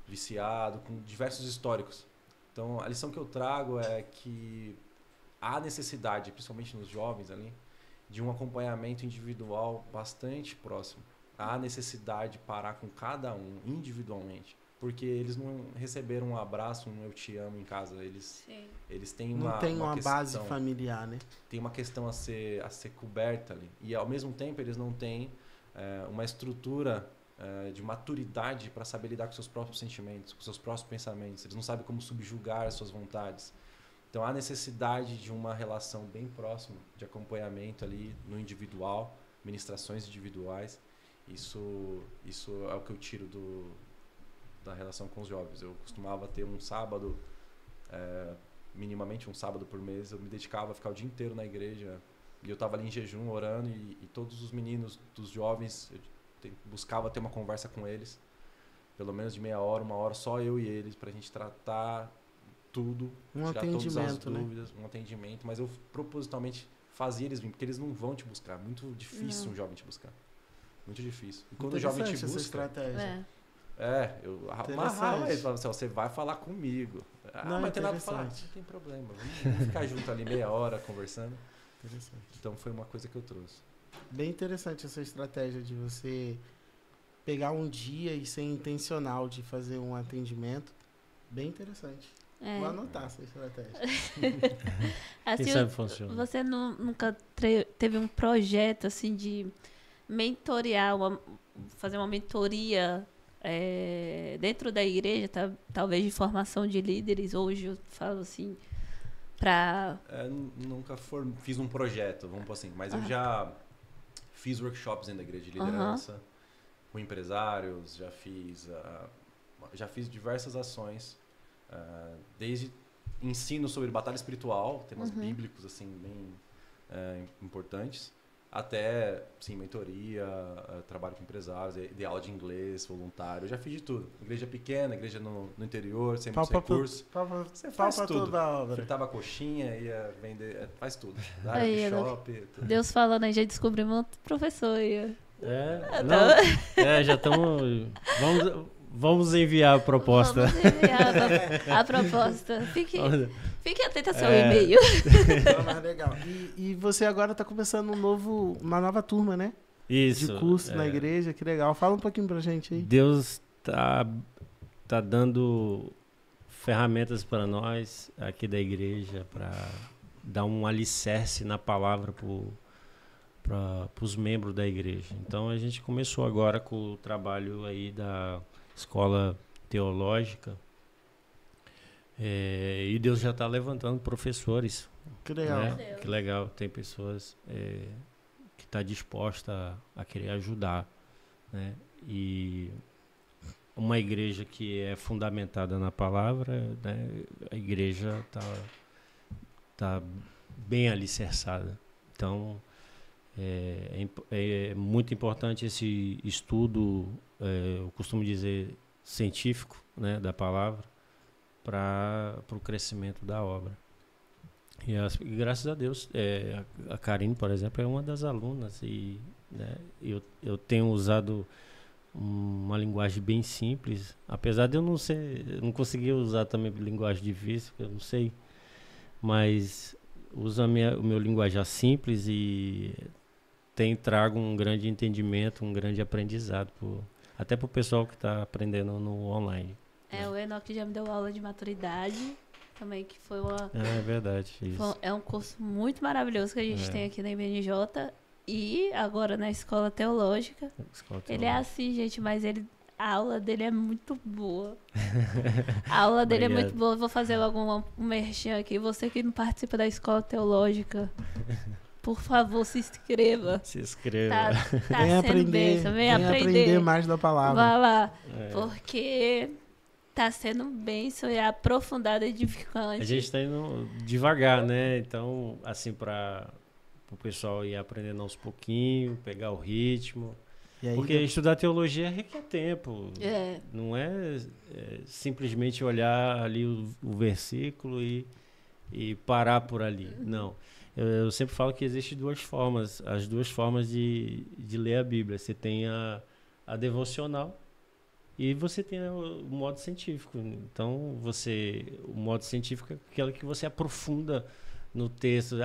viciado, com diversos históricos. Então, a lição que eu trago é que há necessidade, principalmente nos jovens ali, de um acompanhamento individual bastante próximo. Há necessidade de parar com cada um individualmente, porque eles não receberam um abraço, um eu te amo em casa. Eles têm Não tem uma questão, base familiar, né? tem uma questão a ser coberta ali. E, ao mesmo tempo, eles não têm uma estrutura de maturidade para saber lidar com seus próprios sentimentos, com seus próprios pensamentos. Eles não sabem como subjugar as suas vontades. Então, há necessidade de uma relação bem próxima, de acompanhamento ali no individual, ministrações individuais. Isso é o que eu tiro da relação com os jovens. Eu costumava ter um sábado, minimamente um sábado por mês, eu me dedicava a ficar o dia inteiro na igreja. E eu estava ali em jejum, orando, e todos os meninos dos jovens, eu buscava ter uma conversa com eles, pelo menos de meia hora, uma hora, só eu e eles, para a gente tratar tudo, tirar todas as dúvidas, um atendimento. Mas eu propositalmente fazia eles virem, porque eles não vão te buscar. Muito difícil um jovem te buscar. Muito difícil. E quando o jovem te busca... essa estratégia. Eu amarrava eles, falava assim, você vai falar comigo. Não, mas tem nada pra falar. Não tem problema. Vamos ficar junto ali meia hora conversando. Interessante. Então foi uma coisa que eu trouxe. Bem interessante essa estratégia de você pegar um dia e ser intencional de fazer um atendimento. Bem interessante. Vou anotar essa estratégia. Assim, Quem sabe funciona. Você nunca teve um projeto assim de mentorear, fazer uma mentoria dentro da igreja, talvez de formação de líderes? Hoje eu falo assim, nunca fiz um projeto, vamos por assim, mas eu já fiz workshops dentro da igreja de liderança, com empresários, já fiz diversas ações, desde ensino sobre batalha espiritual, temas bíblicos assim bem importantes, até sim, mentoria, trabalho com empresários, dei aula de inglês, voluntário, eu já fiz de tudo. Igreja pequena, igreja no interior, sem muitos recursos. Você faz tudo. Toda a obra. Fritava coxinha, ia vender, faz tudo. Aí, Shop, tudo. Deus falando aí, já descobrimos outro professor aí. Já estamos... Vamos enviar a proposta. Vamos enviar a proposta. Fique atento ao seu e-mail. Mas legal. E você agora está começando uma nova turma, né? Isso. De curso na igreja, que legal. Fala um pouquinho pra gente aí. Deus tá dando ferramentas para nós aqui da igreja para dar um alicerce na palavra para os membros da igreja. Então a gente começou agora com o trabalho aí da escola teológica, e Deus já está levantando professores. Que legal. Né? Que legal. Tem pessoas que estão dispostas a querer ajudar, né? E uma igreja que é fundamentada na palavra, né? A igreja tá bem alicerçada. Então é muito importante esse estudo, eu costumo dizer, científico, né, da palavra, para o crescimento da obra. E graças a Deus, a Karine, por exemplo, é uma das alunas, e né, eu tenho usado uma linguagem bem simples, apesar de eu não conseguir usar também linguagem difícil, eu não sei, mas uso o meu linguajar simples e trago um grande entendimento, um grande aprendizado, até para o pessoal que está aprendendo no online. O Enoque já me deu aula de maturidade também, que foi uma... É verdade, isso. É um curso muito maravilhoso que a gente tem aqui na IBNJ, e agora na Escola Teológica. Ele é assim, gente, mas a aula dele é muito boa. A aula dele é muito boa. Vou fazer logo um merchan aqui. Você que não participa da Escola Teológica, por favor, se inscreva. Se inscreva. Tá vem aprender, vem aprender mais da palavra. Vai lá, porque tá sendo bênção e aprofundado e edificante. A gente tá indo devagar, né? Então, assim, para o pessoal ir aprendendo aos pouquinhos, pegar o ritmo. E aí, Porque estudar teologia requer tempo. É. Não é, simplesmente olhar ali o versículo e parar por ali. Não. Eu sempre falo que existem duas formas, as duas formas de ler a Bíblia. Você tem a devocional e você tem o modo científico. Então, o modo científico é aquela que você aprofunda no texto.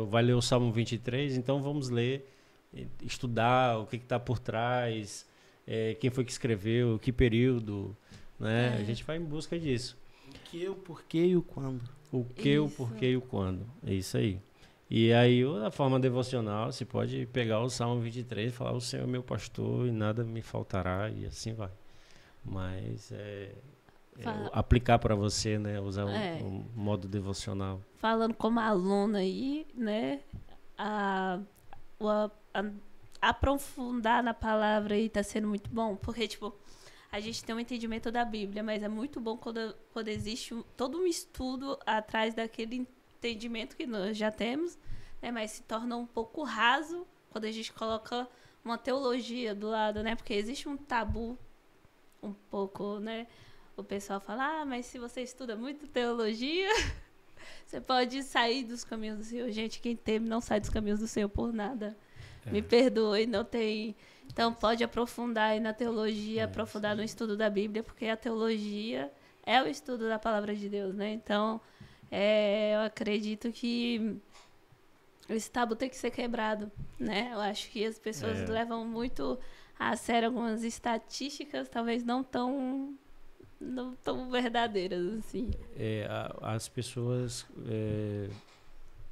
Vai ler o Salmo 23, então vamos ler, estudar o que está por trás, quem foi que escreveu, que período, né? A gente vai em busca disso. O que, o porquê e o quando. O que, o porquê e o quando. É isso aí. E aí, a forma devocional, você pode pegar o Salmo 23 e falar: o Senhor é meu pastor e nada me faltará, e assim vai. Mas aplicar para você, né? Usar o modo devocional. Falando como aluna aí, né? Aprofundar na palavra aí tá sendo muito bom, porque, tipo, a gente tem um entendimento da Bíblia, mas é muito bom quando existe todo um estudo atrás daquele entendimento que nós já temos, né? Mas se torna um pouco raso quando a gente coloca uma teologia do lado, né? Porque existe um tabu um pouco, né? O pessoal fala: mas se você estuda muito teologia, você pode sair dos caminhos do Senhor. Gente, quem teme não sai dos caminhos do Senhor por nada. Me perdoe, não tem... Então, pode aprofundar aí na teologia, aprofundar no estudo da Bíblia, porque a teologia é o estudo da palavra de Deus, né? Então, eu acredito que esse tabu tem que ser quebrado, né? Eu acho que as pessoas levam muito a sério algumas estatísticas, talvez não tão verdadeiras, assim. As pessoas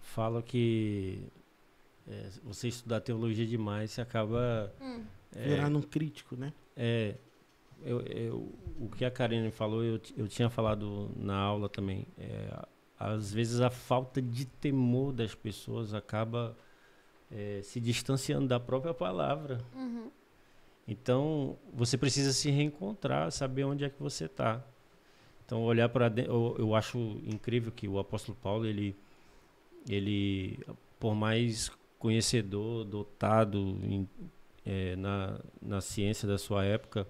falam que você estudar teologia demais, você acaba... virando um crítico, né? O que a Karine falou, eu tinha falado na aula também. Às vezes a falta de temor das pessoas acaba se distanciando da própria palavra. Uhum. Então, você precisa se reencontrar, saber onde é que você está. Então, olhar para dentro... Eu acho incrível que o apóstolo Paulo, ele por mais conhecedor, dotado na ciência da sua época,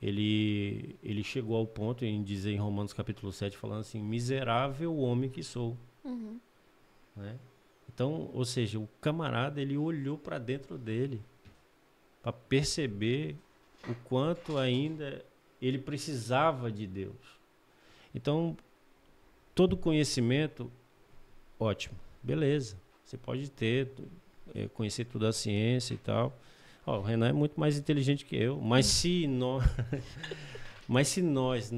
ele chegou ao ponto em dizer em Romanos capítulo 7, falando assim: miserável homem que sou. Uhum. Né? Então, ou seja, o camarada, ele olhou para dentro dele para perceber o quanto ainda ele precisava de Deus. Então, todo conhecimento, ótimo, beleza. Você pode conhecer toda a ciência e tal. O Renan é muito mais inteligente que eu. Mas se nós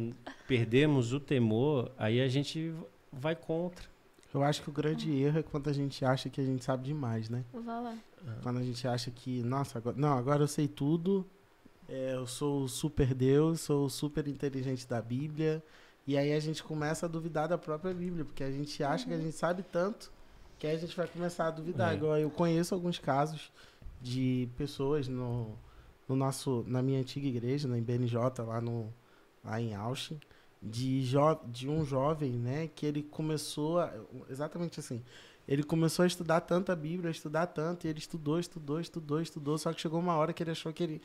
perdemos o temor, aí a gente vai contra. Eu acho que o grande erro é quando a gente acha que a gente sabe demais, né? Vai lá. Quando a gente acha que, nossa, agora eu sei tudo, eu sou o super Deus, sou o super inteligente da Bíblia. E aí a gente começa a duvidar da própria Bíblia, porque a gente acha que a gente sabe tanto que aí a gente vai começar a duvidar. Igual eu conheço alguns casos de pessoas na minha antiga igreja, na BNJ, lá em Austin, de um jovem, né, que ele começou exatamente assim, ele começou a estudar tanto a Bíblia, a estudar tanto, e ele estudou, só que chegou uma hora que ele achou que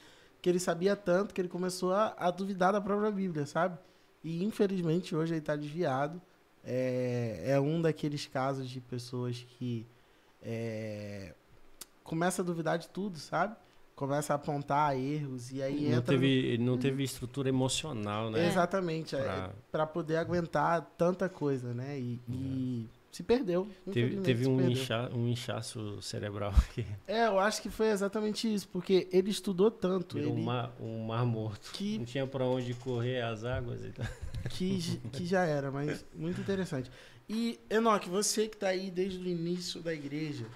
ele sabia tanto, que ele começou a duvidar da própria Bíblia, sabe? E infelizmente hoje ele está desviado. É um daqueles casos de pessoas que começa a duvidar de tudo, sabe? Começa a apontar erros e aí Ele não teve estrutura emocional, né? Exatamente, para poder aguentar tanta coisa, né? E se perdeu. Teve um inchaço cerebral aqui. Eu acho que foi exatamente isso, porque ele estudou tanto. Virou um mar morto. Não tinha para onde correr as águas e tal. Que já era, mas muito interessante. E, Enoque, você que está aí desde o início da igreja,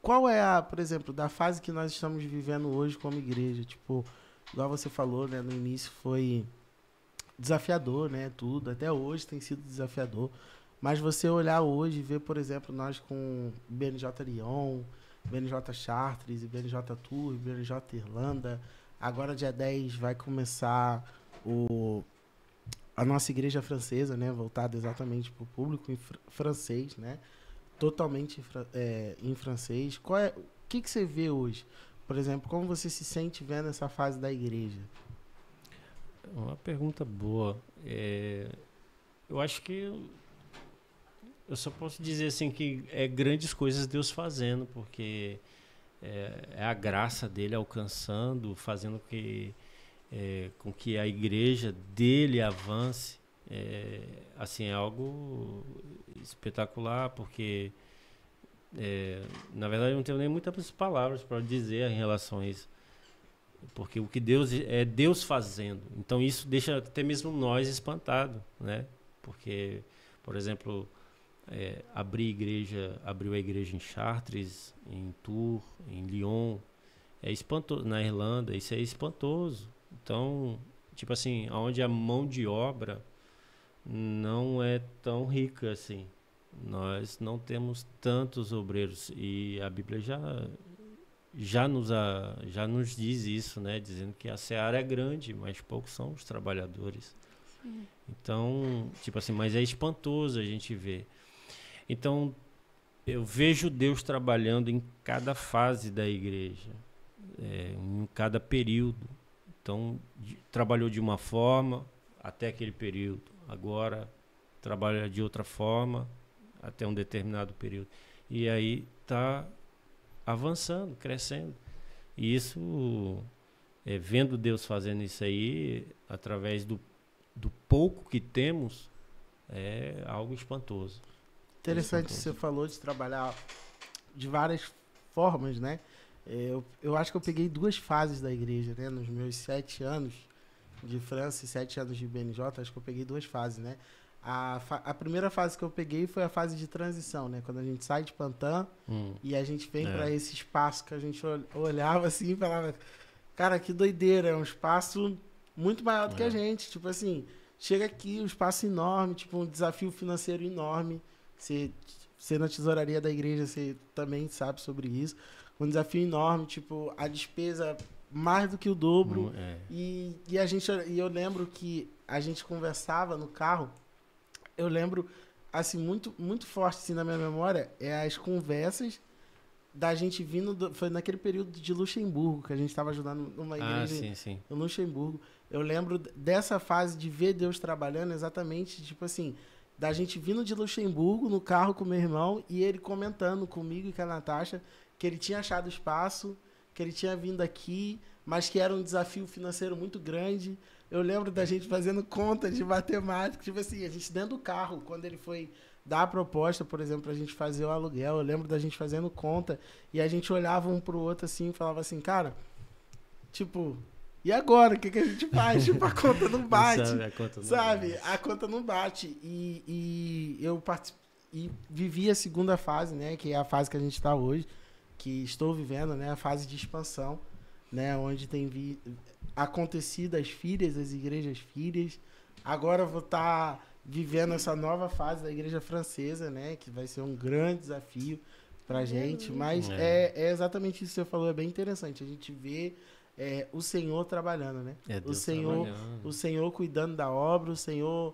qual é por exemplo, da fase que nós estamos vivendo hoje como igreja? Tipo, igual você falou, né, no início foi desafiador, né, tudo, até hoje tem sido desafiador, mas você olhar hoje e ver, por exemplo, nós com BNJ Lyon, BNJ Chartres, BNJ Tour, BNJ Irlanda, agora dia 10 vai começar a nossa igreja francesa, né, voltada exatamente para o público francês, né, totalmente em francês. O que você vê hoje? Por exemplo, como você se sente vendo essa fase da igreja? Uma pergunta boa. Eu acho que eu só posso dizer assim que é grandes coisas Deus fazendo, porque é a graça dele alcançando, fazendo com que a igreja dele avance. Assim, é algo espetacular, porque na verdade eu não tenho nem muitas palavras para dizer em relação a isso. Porque o que Deus é Deus fazendo. Então isso deixa até mesmo nós espantados, né? Porque, por exemplo, abriu a igreja em Chartres, em Tours, em Lyon, é espantoso, na Irlanda, isso é espantoso. Então, tipo assim, onde a mão de obra não é tão rica assim. Nós não temos tantos obreiros e a Bíblia já nos diz isso, né? Dizendo que a seara é grande, mas poucos são os trabalhadores. Sim. Então, tipo assim, mas é espantoso a gente ver. Então, eu vejo Deus trabalhando em cada fase da igreja, em cada período. Então, trabalhou de uma forma até aquele período. Agora, trabalha de outra forma até um determinado período. E aí está avançando, crescendo. E isso, vendo Deus fazendo isso aí, através do pouco que temos, é algo espantoso. Interessante, você falou de trabalhar de várias formas, né? Eu acho que eu peguei 2 fases da igreja, né? Nos meus 7 anos de França e 7 anos de BNJ, acho que eu peguei 2 fases, né? A primeira fase que eu peguei foi a fase de transição, né? Quando a gente sai de Pantin e a gente vem para esse espaço que a gente olhava assim e falava, cara, que doideira, é um espaço muito maior do que a gente. Tipo assim, chega aqui, um espaço enorme, tipo um desafio financeiro enorme. Você na tesouraria da igreja, você também sabe sobre isso. Um desafio enorme, tipo, a despesa mais do que o dobro. E eu lembro que a gente conversava no carro. Eu lembro, assim, muito, muito forte assim, na minha memória, as conversas da gente vindo... Foi naquele período de Luxemburgo, que a gente estava ajudando numa igreja em Luxemburgo. Eu lembro dessa fase de ver Deus trabalhando exatamente, tipo assim, da gente vindo de Luxemburgo no carro com meu irmão e ele comentando comigo e com a Natasha que ele tinha achado espaço, que ele tinha vindo aqui, mas que era um desafio financeiro muito grande. Eu lembro da gente fazendo conta de matemática, tipo assim, a gente dentro do carro, quando ele foi dar a proposta, por exemplo, pra gente fazer o aluguel, eu lembro da gente fazendo conta, e a gente olhava um pro outro assim e falava assim, cara, tipo, e agora? O que a gente faz? Tipo, a conta não bate. A conta não bate. E eu vivi a segunda fase, né, que é a fase que a gente está hoje, que estou vivendo, né, a fase de expansão, né, onde tem acontecido as igrejas filhas. Agora eu vou estar vivendo essa nova fase da igreja francesa, né, que vai ser um grande desafio pra gente, mas é exatamente isso que você falou, é bem interessante, a gente vê o Senhor trabalhando, né, o Senhor cuidando da obra, o Senhor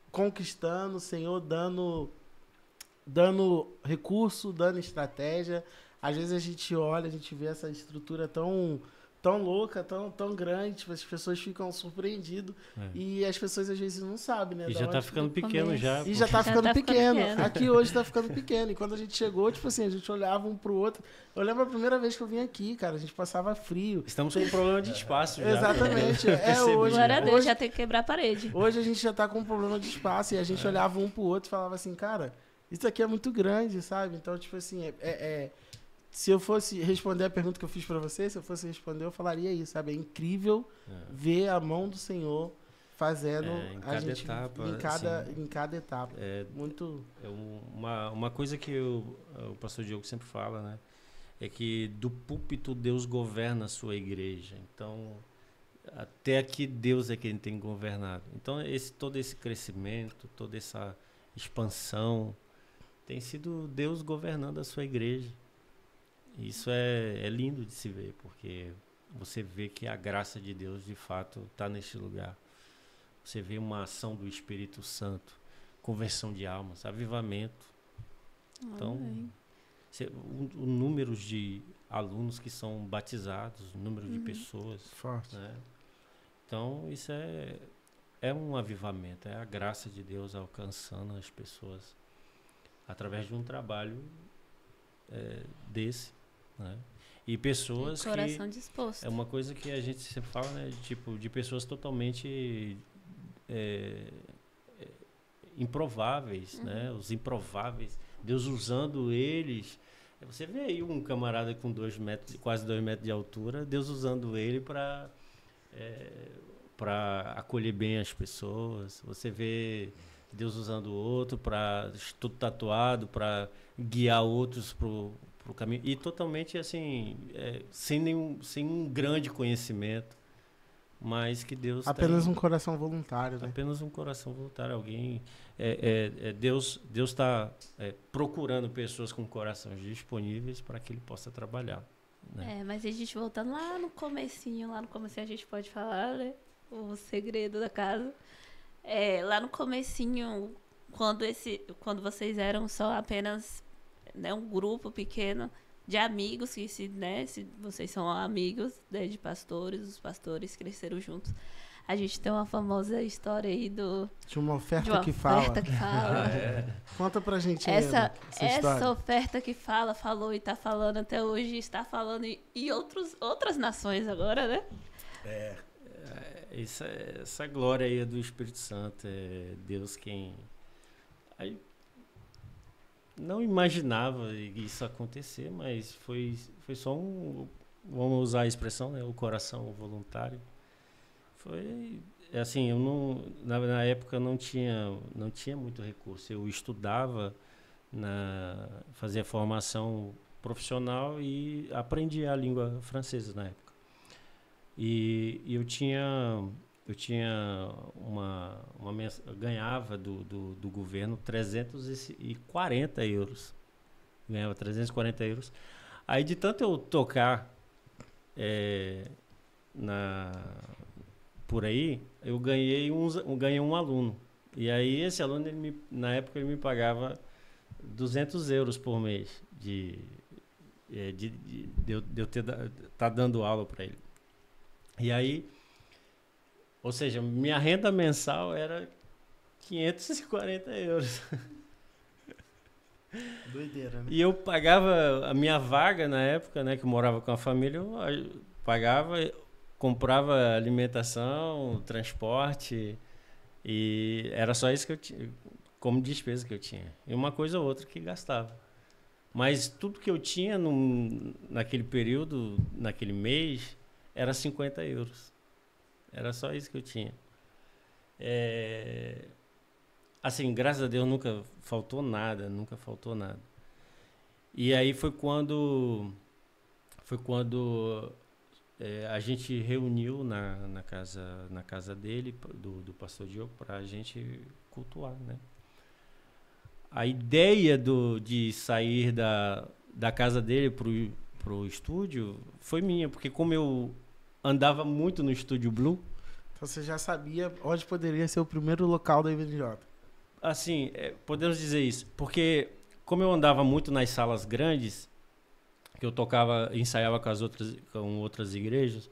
conquistando, o Senhor dando recurso, dando estratégia. Às vezes a gente olha, a gente vê essa estrutura tão louca, tão grande, tipo, as pessoas ficam surpreendidas e as pessoas às vezes não sabem, né? E já tá ficando pequeno já. E já tá ficando pequeno. Aqui hoje tá ficando pequeno. E quando a gente chegou, tipo assim, a gente olhava um pro outro. Eu lembro a primeira vez que eu vim aqui, cara, a gente passava frio. Estamos com um problema de espaço já. Exatamente. Hoje. Glória a Deus, já tem que quebrar a parede. Hoje a gente já tá com um problema de espaço e a gente olhava um pro outro e falava assim, cara, isso aqui é muito grande, sabe? Então, tipo assim, se eu fosse responder a pergunta que eu fiz para você, se eu fosse responder, eu falaria isso, sabe? É incrível ver a mão do Senhor fazendo a gente etapa, em cada etapa. Muito. Uma coisa que o pastor Diogo sempre fala, né? É que do púlpito Deus governa a sua igreja. Então, até aqui Deus é quem tem governado. Então, todo esse crescimento, toda essa expansão, tem sido Deus governando a sua igreja. Isso é lindo de se ver, porque você vê que a graça de Deus, de fato, está neste lugar. Você vê uma ação do Espírito Santo, conversão de almas, avivamento. Então, o número de alunos que são batizados, número de pessoas. Forte. Né? Então, isso é um avivamento, é a graça de Deus alcançando as pessoas através de um trabalho desse, né? E pessoas que... Coração disposto. É uma coisa que a gente sempre fala, né? Tipo, de pessoas totalmente improváveis, né? Os improváveis. Deus usando eles. Você vê aí um camarada com 2 metros, quase 2 metros de altura, Deus usando ele para acolher bem as pessoas. Você vê Deus usando o outro para tudo tatuado, para guiar outros pro caminho. E totalmente assim, sem um grande conhecimento, mas que Deus Apenas tem, um coração voluntário, né? apenas um coração voluntário. Alguém, Deus está procurando pessoas com corações disponíveis para que Ele possa trabalhar. Né? Mas a gente voltando lá no comecinho a gente pode falar, né? O segredo da casa. Lá no comecinho, quando vocês eram só apenas, né, um grupo pequeno de amigos, que se vocês são amigos, né, de pastores, os pastores cresceram juntos. A gente tem uma famosa história aí de uma oferta que fala. Conta pra gente aí, essa história. oferta que falou e tá falando até hoje, está falando em outras nações agora, né? Essa glória aí é do Espírito Santo, é Deus quem... Aí, não imaginava isso acontecer, mas foi só vamos usar a expressão, né, o coração voluntário. Foi assim, eu não, na época não tinha muito recurso. Eu estudava, fazia formação profissional e aprendia a língua francesa na época. E eu ganhava do governo 340 euros. Ganhava 340 euros. Aí de tanto eu tocar por aí, eu ganhei um aluno. E aí esse aluno, na época, ele me pagava 200 euros por mês de eu estar dando aula para ele. E aí, ou seja, minha renda mensal era 540 euros. Doideira, né? E eu pagava a minha vaga na época, né, que eu morava com a família, eu pagava, comprava alimentação, transporte, e era só isso que eu tinha, como despesa que eu tinha. E uma coisa ou outra que gastava. Mas tudo que eu tinha naquele período, naquele mês, era 50 euros. Era só isso que eu tinha. Assim, graças a Deus nunca faltou nada. E aí foi quando a gente reuniu na casa dele, do pastor Diogo, para a gente cultuar, né? A ideia de sair da casa dele pro estúdio foi minha, porque como eu andava muito no Estúdio Blue... Então você já sabia onde poderia ser o primeiro local da IBNJ. Assim, podemos dizer isso, porque como eu andava muito nas salas grandes, que eu ensaiava com outras igrejas,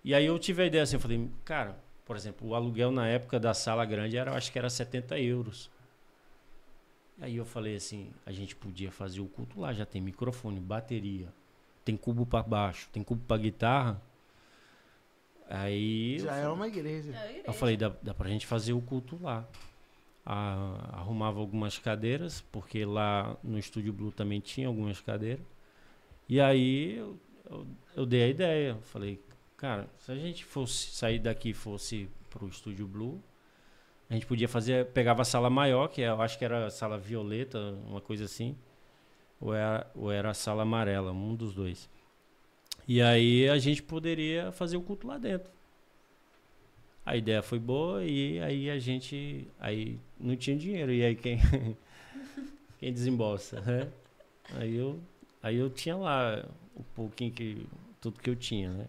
e aí eu tive a ideia assim, eu falei, cara, por exemplo, o aluguel na época da sala grande acho que era 70 euros. Aí eu falei assim, a gente podia fazer o culto lá, já tem microfone, bateria, tem cubo para baixo, tem cubo para guitarra. Aí já é uma igreja. Eu falei, dá pra gente fazer o culto lá. Arrumava algumas cadeiras, porque lá no Estúdio Blue também tinha algumas cadeiras. E aí eu dei a ideia. Falei, cara, se a gente fosse sair daqui e fosse pro Estúdio Blue, a gente podia pegava a sala maior, que eu acho que era a sala violeta, uma coisa assim, ou era a sala amarela, um dos dois. E aí a gente poderia fazer o culto lá dentro. A ideia foi boa e aí aí não tinha dinheiro, e aí quem desembolsa, né? Aí eu tinha lá um pouquinho tudo que eu tinha, né?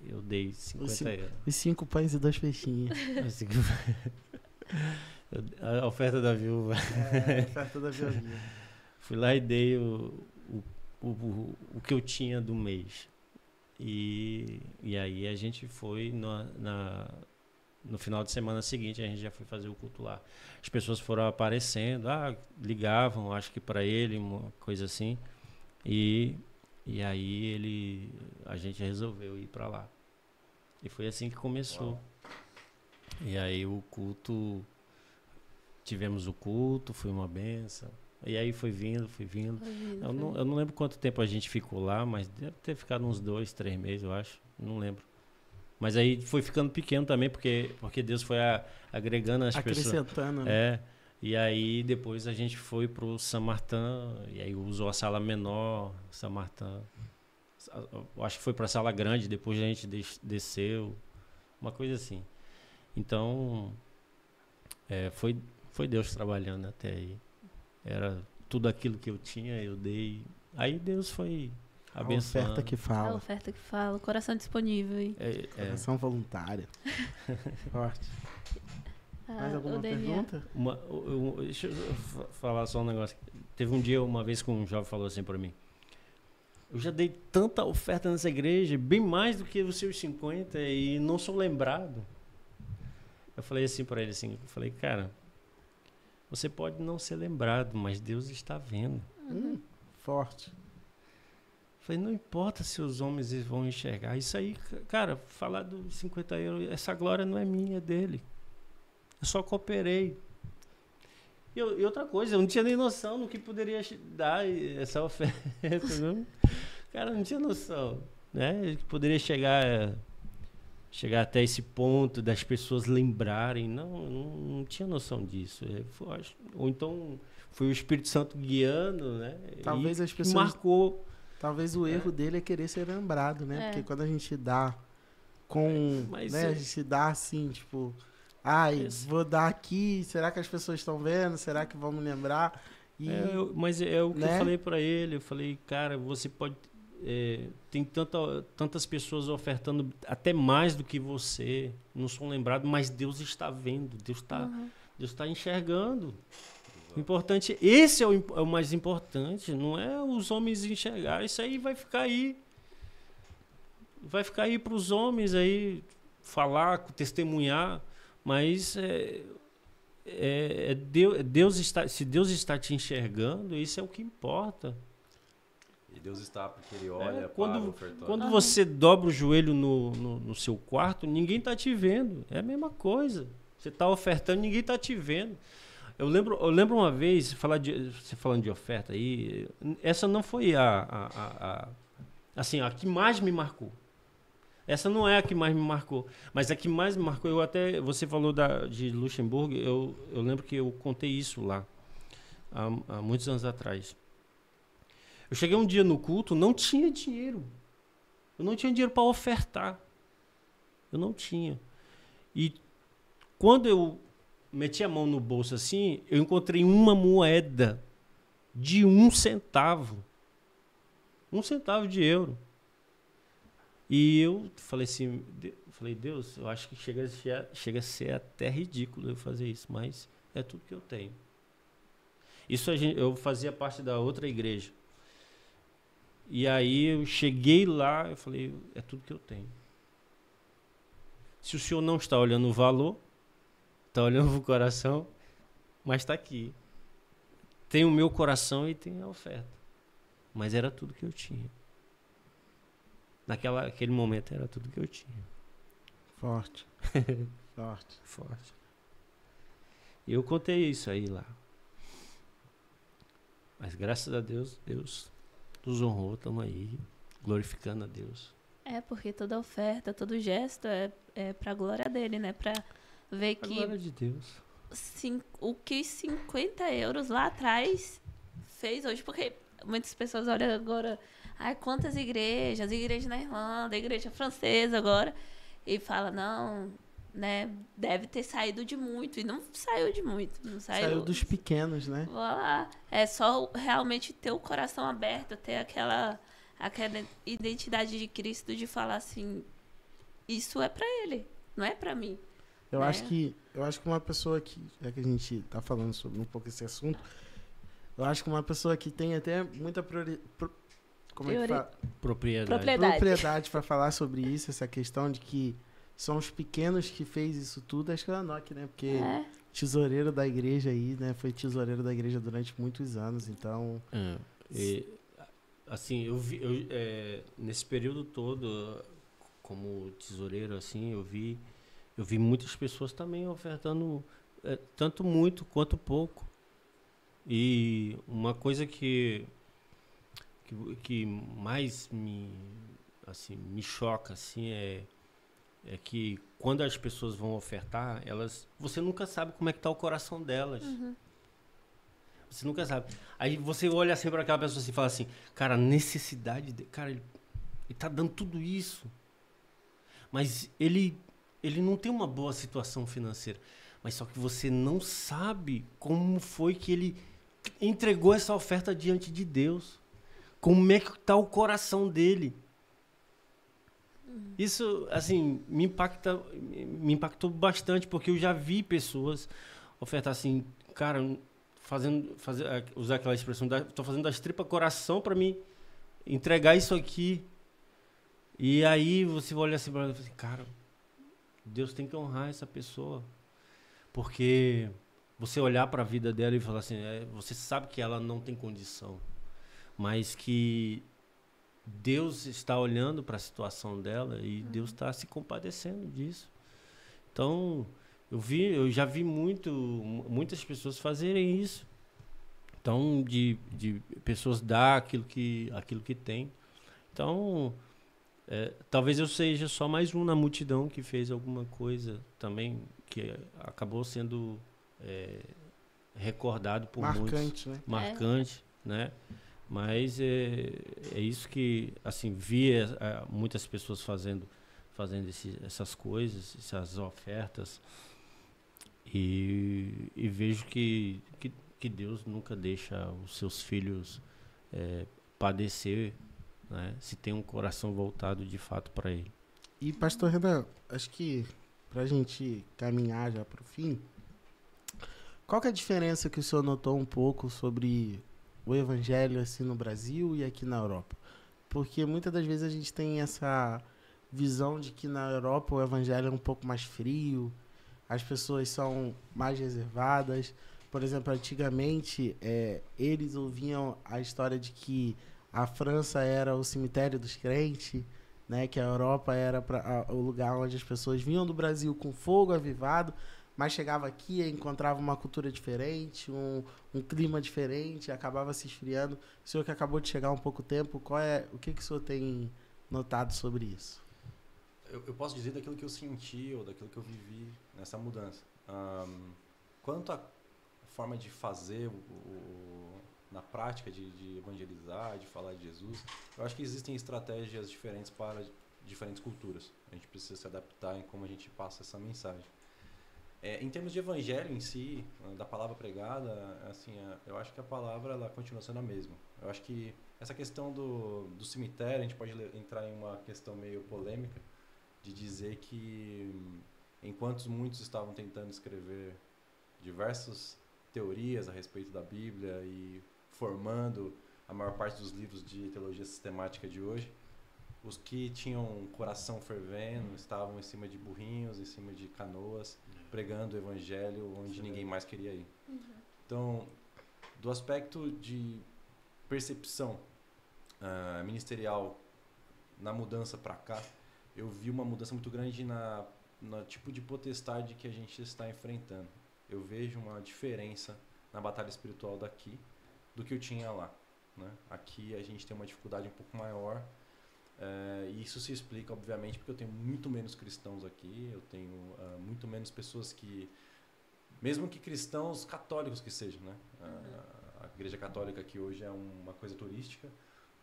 Eu dei 50 euros. Os 5 pães e 2 peixinhos. A oferta da viúva. A oferta da viúva. Fui lá e dei o que eu tinha do mês. E aí a gente foi no final de semana seguinte, a gente já foi fazer o culto lá. As pessoas foram aparecendo, ligavam, acho que para ele, uma coisa assim. E aí a gente resolveu ir para lá. E foi assim que começou. Uau. E aí tivemos o culto, foi uma benção. E aí foi vindo. Eu não lembro quanto tempo a gente ficou lá, mas deve ter ficado uns 2, 3 meses, eu acho. Não lembro. Mas aí foi ficando pequeno também, porque Deus foi agregando as pessoas. Acrescentando, né? É. E aí depois a gente foi pro San Martin, e aí usou a sala menor, San Martin. Eu acho que foi pra sala grande, depois a gente desceu. Uma coisa assim. Então, foi Deus trabalhando até aí. Era tudo aquilo que eu tinha, eu dei. Aí Deus foi abençoando. A oferta que A fala. oferta que fala, o coração disponível. Hein? Coração voluntária. Forte. Mais alguma pergunta? Deixa eu falar só um negócio. Teve um dia, uma vez, que um jovem falou assim pra mim: eu já dei tanta oferta nessa igreja, bem mais do que os seus 50, e não sou lembrado. Eu falei assim pra ele, assim, cara, você pode não ser lembrado, mas Deus está vendo. Forte. Eu falei, não importa se os homens vão enxergar. Isso aí, cara, falar dos 50 euros, essa glória não é minha, é dele. Eu só cooperei. E outra coisa, eu não tinha nem noção do que poderia dar essa oferta. Não? Cara, eu não tinha noção. Né? Que poderia chegar até esse ponto das pessoas lembrarem. Não tinha noção disso. Ou então foi o Espírito Santo guiando, né? Talvez e as pessoas marcou. Talvez o erro dele é querer ser lembrado, né? Porque quando a gente dá a gente dá assim, tipo, vou dar aqui, será que as pessoas estão vendo? Será que vão me lembrar? Mas é o que eu falei pra ele. Eu falei, cara, você pode... tem tantas pessoas ofertando até mais do que você, não são lembrados, mas Deus está vendo, Deus está enxergando. O importante, esse é o mais importante, não é os homens enxergar. Isso aí vai ficar aí para os homens aí falar, testemunhar, mas se Deus está te enxergando, isso é o que importa. E Deus está porque Ele olha para o ofertório. Quando você dobra o joelho no seu quarto, ninguém está te vendo. É a mesma coisa. Você está ofertando, ninguém está te vendo. Eu lembro uma vez, você falando de oferta aí, essa não foi a que mais me marcou. Essa não é a que mais me marcou, mas a que mais me marcou, você falou de Luxemburgo, eu lembro que eu contei isso lá, há muitos anos atrás. Eu cheguei um dia no culto, não tinha dinheiro. Eu não tinha dinheiro para ofertar. Eu não tinha. E quando eu meti a mão no bolso assim, eu encontrei uma moeda de 1 centavo. 1 centavo de euro. E eu falei assim, Deus, eu acho que chega a ser até ridículo eu fazer isso, mas é tudo que eu tenho. Eu fazia parte da outra igreja. E aí eu cheguei lá, eu falei, é tudo que eu tenho. Se o senhor não está olhando o valor, está olhando o coração, mas está aqui. Tem o meu coração e tem a oferta. Mas era tudo que eu tinha. Naquele momento era tudo que eu tinha. Forte. Forte. E eu contei isso aí lá. Mas graças a Deus, Deus nos honrou, estamos aí, glorificando a Deus. Porque toda oferta, todo gesto é pra glória dele, né? Pra ver A glória de Deus. O que 50 euros lá atrás fez hoje, porque muitas pessoas olham agora, quantas igrejas na Irlanda, igreja francesa agora, e fala, não, né, deve ter saído de muito, e não saiu de muito, não saiu dos pequenos, né? Voilà. É só realmente ter o coração aberto, ter aquela identidade de Cristo, de falar assim, isso é pra ele, não é pra mim. Eu acho que uma pessoa que, já que a gente tá falando sobre um pouco esse assunto, eu acho que uma pessoa que tem até muita como é que fala? Propriedade. Propriedade para falar sobre isso, essa questão de que são os pequenos que fez isso tudo. Acho que é o Enoque, né? Porque tesoureiro da igreja aí, né? Foi tesoureiro da igreja durante muitos anos, então... Assim, nesse período todo, como tesoureiro, assim, eu vi muitas pessoas também ofertando tanto muito quanto pouco. E uma coisa que mais me choca, assim, é que quando as pessoas vão ofertar, você nunca sabe como é que tá o coração delas. Uhum. Você nunca sabe. Aí você olha assim para aquela pessoa assim, e fala assim, cara, a necessidade cara, ele tá dando tudo isso, mas ele não tem uma boa situação financeira, mas só que você não sabe como foi que ele entregou essa oferta diante de Deus, como é que tá o coração dele. Isso, assim, me impactou bastante, porque eu já vi pessoas ofertar assim, cara, usar aquela expressão, tô fazendo das tripas coração para me entregar isso aqui. E aí você olha assim para assim, cara, Deus tem que honrar essa pessoa, porque você olhar para a vida dela e falar assim, você sabe que ela não tem condição, mas que Deus está olhando para a situação dela e Deus está se compadecendo disso. Então, eu já vi muitas pessoas fazerem isso. Então, de pessoas dar aquilo que tem. Então, talvez eu seja só mais um na multidão que fez alguma coisa também que acabou sendo recordado por muitos. Né? Marcante, né? Mas é isso que, assim, via muitas pessoas fazendo essas coisas, essas ofertas, e vejo que Deus nunca deixa os seus filhos padecer, né? Se tem um coração voltado de fato para Ele. E, pastor Renan, acho que pra gente caminhar já pro fim, qual que é a diferença que o senhor notou um pouco sobre o evangelho assim no Brasil e aqui na Europa? Porque muitas das vezes a gente tem essa visão de que na Europa o evangelho é um pouco mais frio, as pessoas são mais reservadas. Por exemplo, antigamente eles ouviam a história de que a França era o cemitério dos crentes, né? Que a Europa era o lugar onde as pessoas vinham do Brasil com fogo avivado, mas chegava aqui e encontrava uma cultura diferente, um clima diferente, acabava se esfriando. O senhor que acabou de chegar há um pouco tempo, o que o senhor tem notado sobre isso? Eu posso dizer daquilo que eu senti ou daquilo que eu vivi nessa mudança. Quanto à forma de fazer na prática de evangelizar, de falar de Jesus, eu acho que existem estratégias diferentes para diferentes culturas. A gente precisa se adaptar em como a gente passa essa mensagem. Em termos de evangelho em si, da palavra pregada, assim, eu acho que a palavra ela continua sendo a mesma. Eu acho que essa questão do cemitério, a gente pode entrar em uma questão meio polêmica, de dizer que enquanto muitos estavam tentando escrever diversas teorias a respeito da Bíblia e formando a maior parte dos livros de teologia sistemática de hoje, os que tinham um coração fervendo estavam em cima de burrinhos, em cima de canoas, pregando o evangelho onde ninguém mais queria ir. Então, do aspecto de percepção ministerial na mudança para cá, eu vi uma mudança muito grande no tipo de potestade que a gente está enfrentando. Eu vejo uma diferença na batalha espiritual daqui do que eu tinha lá, né? Aqui a gente tem uma dificuldade um pouco maior, e isso se explica, obviamente, porque eu tenho muito menos cristãos aqui, eu tenho muito menos pessoas que, mesmo que cristãos católicos que sejam, né? A Igreja Católica aqui hoje é uma coisa turística,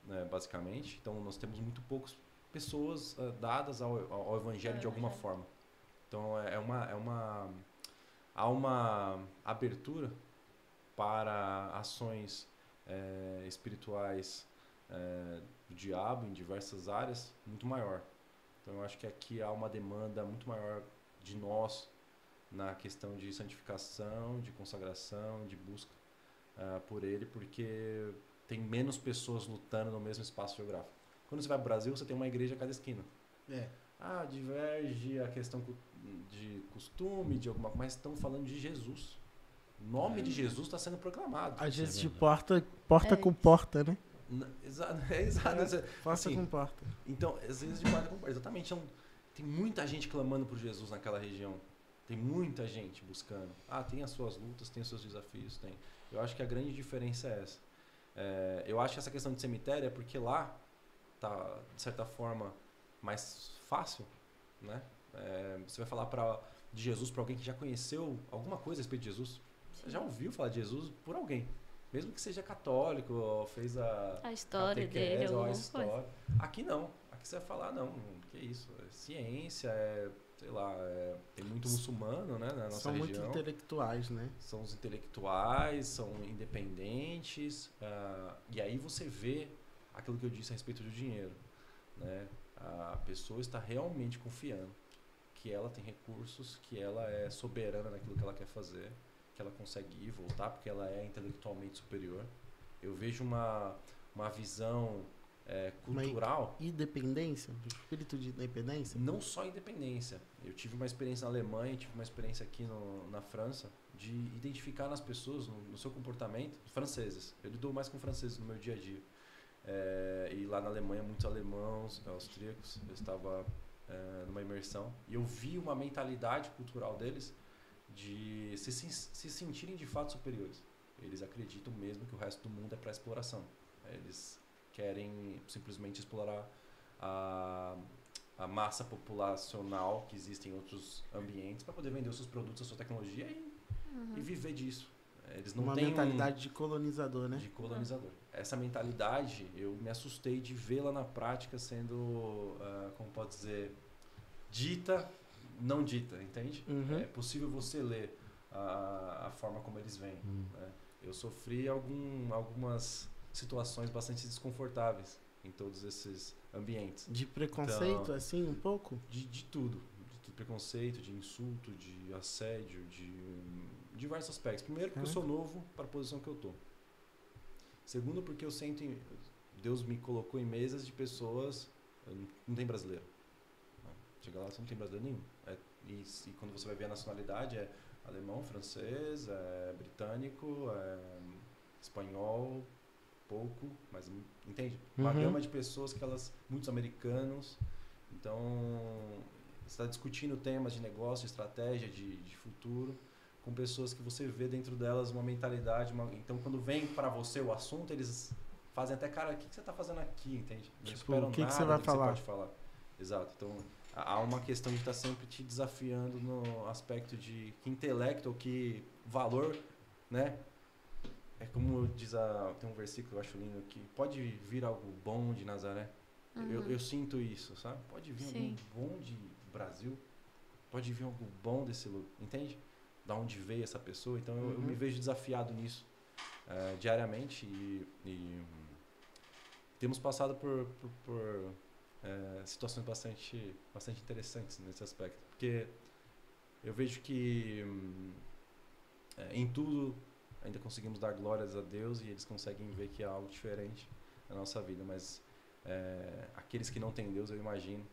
né, basicamente, então nós temos muito poucas pessoas dadas ao evangelho de alguma forma. Então há uma abertura para ações espirituais do diabo em diversas áreas muito maior. Então eu acho que aqui há uma demanda muito maior de nós na questão de santificação, de consagração, de busca por ele, porque tem menos pessoas lutando no mesmo espaço geográfico. Quando você vai para o Brasil, você tem uma igreja a cada esquina. Diverge a questão de costume, de alguma coisa, mas estão falando de Jesus. O nome de Jesus está sendo proclamado. Às vezes de porta com porta, né? Exato. Porta Assim, com porta. Então, às vezes de porta com porta. Exatamente. Então, tem muita gente clamando por Jesus naquela região. Tem muita gente buscando. Tem as suas lutas, tem os seus desafios, tem. Eu acho que a grande diferença é essa. Eu acho que essa questão de cemitério é porque lá tá, de certa forma, mais fácil, né? Você vai falar de Jesus para alguém que já conheceu alguma coisa a respeito de Jesus. Você já ouviu falar de Jesus por alguém. Mesmo que seja católico, ou fez a história dele, ou a alguma história. coisa. Aqui não. Aqui você vai falar, não, que isso? É ciência, sei lá, tem muito muçulmano, né, na nossa São região. muito intelectuais, né? São os intelectuais, são independentes. E aí você vê aquilo que eu disse a respeito do dinheiro, né? A pessoa está realmente confiando que ela tem recursos, que ela é soberana naquilo que ela quer fazer, que ela consegue ir e voltar porque ela é intelectualmente superior. Eu vejo uma visão cultural. Independência? O espírito de independência? Não só independência. Eu tive uma experiência na Alemanha, tive uma experiência aqui na França, de identificar nas pessoas, no seu comportamento, franceses. Eu lido mais com franceses no meu dia a dia. E lá na Alemanha, muitos alemãos, austríacos. Eu estava numa imersão e eu vi uma mentalidade cultural deles de se sentirem de fato superiores. Eles acreditam mesmo que o resto do mundo é para exploração. Eles querem simplesmente explorar a massa populacional que existe em outros ambientes para poder vender os seus produtos, a sua tecnologia e viver disso. Eles não têm mentalidade de colonizador, né? De colonizador. Essa mentalidade, eu me assustei de vê-la na prática sendo, como pode dizer, dita, não dita, entende? É possível você ler a forma como eles veem. Né? Eu sofri algumas situações bastante desconfortáveis em todos esses ambientes. De preconceito, então, assim, um pouco? De tudo. De preconceito, de insulto, de assédio, de diversos aspectos. Primeiro, porque eu sou novo para a posição que eu estou. Segundo, porque eu sinto... Deus me colocou em mesas de pessoas... Não tem brasileiro. Chega lá, você não tem brasileiro nenhum. E quando você vai ver a nacionalidade, é alemão, francês, britânico, espanhol, pouco, mas entende? Uma gama de pessoas muitos americanos. Então, você está discutindo temas de negócio, de estratégia, de futuro, com pessoas que você vê dentro delas uma mentalidade. Então, quando vem para você o assunto, eles fazem até, cara, o que você está fazendo aqui, entende? Não esperam o que nada você vai do que falar? você pode falar. Exato. Então, há uma questão de estar sempre te desafiando no aspecto de que intelecto ou que valor, né? É como diz tem um versículo que eu acho lindo aqui, pode vir algo bom de Nazaré. Eu sinto isso, sabe? Pode vir algo bom de Brasil, pode vir algo bom desse lugar, entende? Da onde veio essa pessoa. Então eu me vejo desafiado nisso diariamente e temos passado por situações bastante interessantes nesse aspecto, porque eu vejo que em tudo ainda conseguimos dar glórias a Deus e eles conseguem ver que há algo diferente na nossa vida, mas aqueles que não têm Deus, eu imagino,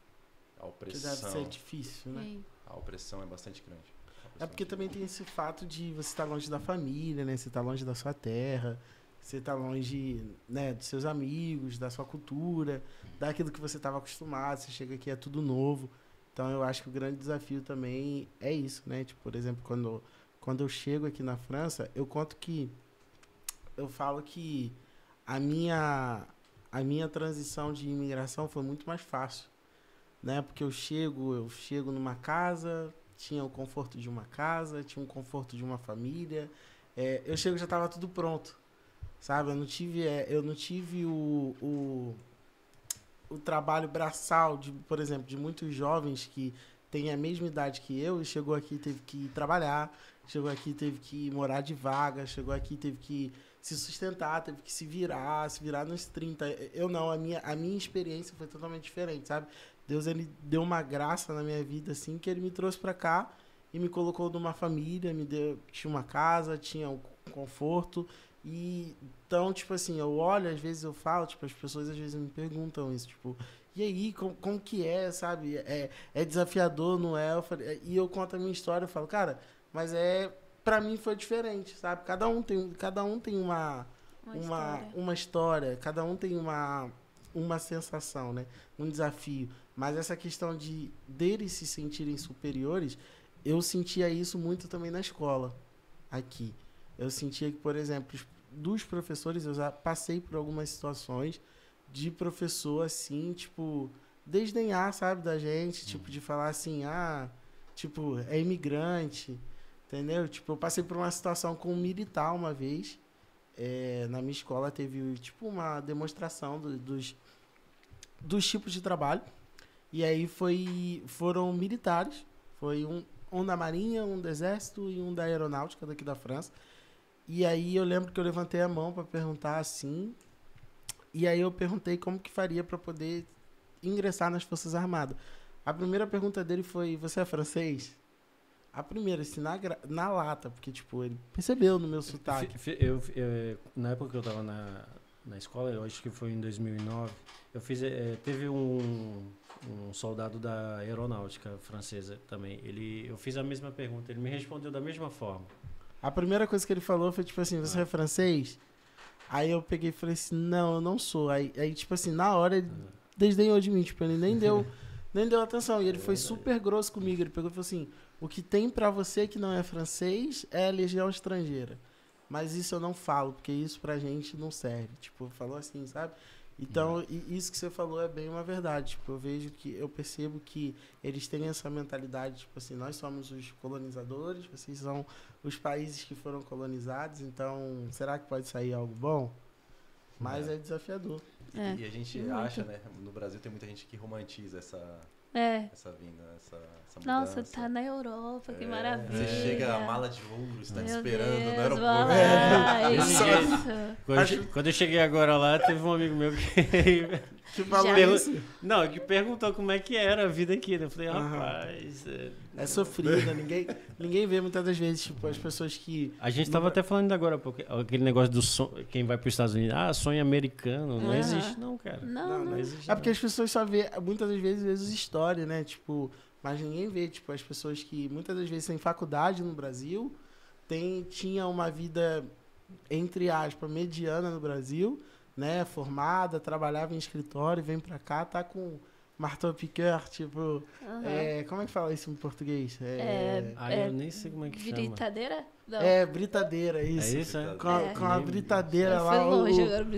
a opressão... Que deve ser difícil, né? Sim. A opressão é bastante grande. É porque também tem esse fato de você estar longe da família, né? Você estar longe da sua terra, você estar longe, né, dos seus amigos, da sua cultura, daquilo que você estava acostumado. Você chega aqui, é tudo novo. Então, eu acho que o grande desafio também é isso, né? Tipo, por exemplo, quando eu chego aqui na França, eu falo que a minha transição de imigração foi muito mais fácil, né? Porque eu chego numa casa, tinha o conforto de uma casa, tinha o conforto de uma família. Eu chego, já estava tudo pronto, sabe? Eu não tive o trabalho braçal, por exemplo, de muitos jovens que têm a mesma idade que eu e chegou aqui, teve que trabalhar, chegou aqui, teve que morar de vaga, chegou aqui, teve que se sustentar, teve que se virar nos 30. Eu não, a minha experiência foi totalmente diferente, sabe? Deus, ele deu uma graça na minha vida, assim, que ele me trouxe para cá e me colocou numa família, tinha uma casa, tinha um conforto, E então, tipo assim, eu olho, às vezes eu falo, tipo, as pessoas às vezes me perguntam isso, tipo, e aí, como que é, sabe? É desafiador, não é? E eu conto a minha história, eu falo, cara, mas pra mim foi diferente, sabe? Cada um tem uma história, cada um tem uma sensação, né? Um desafio. Mas essa questão deles se sentirem superiores, eu sentia isso muito também na escola, aqui. Eu sentia que, por exemplo, dos professores, eu já passei por algumas situações de professor, assim, tipo, desdenhar, sabe, da gente, tipo, de falar assim, tipo, é imigrante, entendeu? Tipo, eu passei por uma situação com um militar uma vez, na minha escola teve, tipo, uma demonstração dos tipos de trabalho, e aí foram militares, foi um da Marinha, um do Exército e um da Aeronáutica daqui da França. E aí eu lembro que eu levantei a mão para perguntar assim, e aí eu perguntei como que faria para poder ingressar nas Forças Armadas. A primeira pergunta dele foi, você é francês? A primeira, assim, na lata, porque, tipo, ele percebeu no meu sotaque. Na época que eu tava na escola, eu acho que foi em 2009, teve um soldado da aeronáutica francesa também. Eu fiz a mesma pergunta, ele me respondeu da mesma forma. A primeira coisa que ele falou foi, tipo assim, você é francês? Aí eu peguei e falei assim, não, eu não sou. Aí tipo assim, na hora ele desdenhou de mim, tipo, ele nem deu atenção. E ele foi super grosso comigo, ele pegou e falou assim, o que tem pra você que não é francês é a legião estrangeira. Mas isso eu não falo, porque isso pra gente não serve. Tipo, falou assim, sabe? Então, isso que você falou é bem uma verdade. Tipo, eu percebo que eles têm essa mentalidade, tipo assim, nós somos os colonizadores, vocês são os países que foram colonizados, então, será que pode sair algo bom? Mas é desafiador. E a gente acha, né? No Brasil tem muita gente que romantiza essa vinda, essa mudança. Nossa, tá na Europa, que maravilha. Você chega, a mala de ouro está te Meu esperando Deus, no aeroporto. Isso. Quando eu cheguei agora lá, teve um amigo meu que falou isso? Não, que perguntou como é que era a vida aqui. Eu falei, rapaz... É sofrida, ninguém vê muitas das vezes, tipo, as pessoas que... A gente tava até falando agora, porque aquele negócio do quem vai para os Estados Unidos, sonho americano, não existe não, cara. Não existe. É porque as pessoas só vê, muitas das vezes, história, né? Tipo, mas ninguém vê, tipo, as pessoas que muitas das vezes têm faculdade no Brasil, tinha uma vida, entre aspas, mediana no Brasil, né? Formada, trabalhava em escritório, vem pra cá, tá com marteau-piqueur, tipo... como é que fala isso em português? Eu nem sei como é que chama. Britadeira? Não. Britadeira, isso. É isso, é? Com a britadeira Foi lá, longe agora, o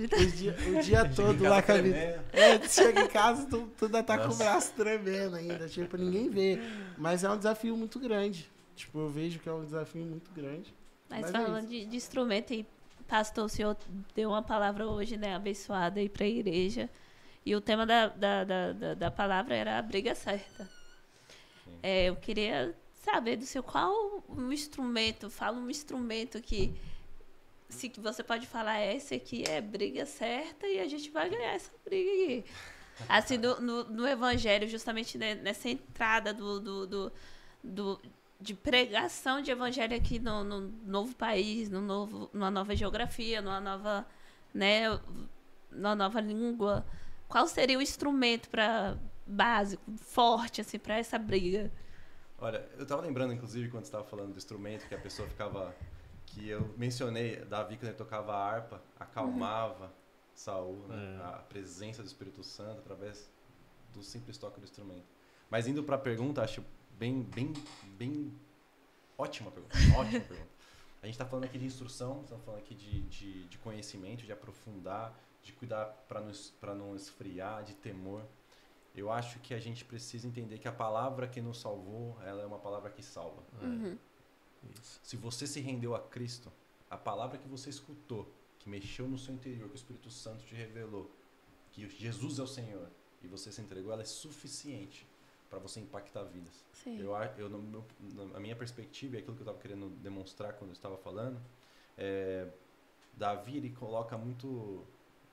dia todo lá com a vida. Chega em casa, tu ainda tá com o braço tremendo ainda. Tipo, ninguém vê. Mas é um desafio muito grande. Tipo, eu vejo que é um desafio muito grande. Mas falando de instrumento, e pastor, o senhor deu uma palavra hoje, né, abençoada aí pra igreja. E o tema da palavra era a briga certa. Eu queria saber do senhor qual um instrumento, fala um instrumento que você pode falar, esse aqui é briga certa e a gente vai ganhar essa briga aqui. Assim, no evangelho, justamente nessa entrada de pregação de evangelho aqui no novo país, numa nova geografia, numa nova língua. Qual seria o instrumento básico, forte, assim, para essa briga? Olha, eu tava lembrando, inclusive, quando você estava falando do instrumento, que a pessoa ficava... Que eu mencionei, Davi, quando ele tocava a harpa, acalmava Saul, né? A presença do Espírito Santo através do simples toque do instrumento. Mas indo para a pergunta, acho bem ótima pergunta. Ótima pergunta. A gente está falando aqui de instrução, estamos falando aqui de conhecimento, de aprofundar, de cuidar para não esfriar, de temor. Eu acho que a gente precisa entender que a palavra que nos salvou, ela é uma palavra que salva. Isso. Se você se rendeu a Cristo, a palavra que você escutou, que mexeu no seu interior, que o Espírito Santo te revelou, que Jesus é o Senhor, e você se entregou, ela é suficiente para você impactar vidas. Sim. Na minha perspectiva, e aquilo que eu estava querendo demonstrar quando eu estava falando, Davi, ele coloca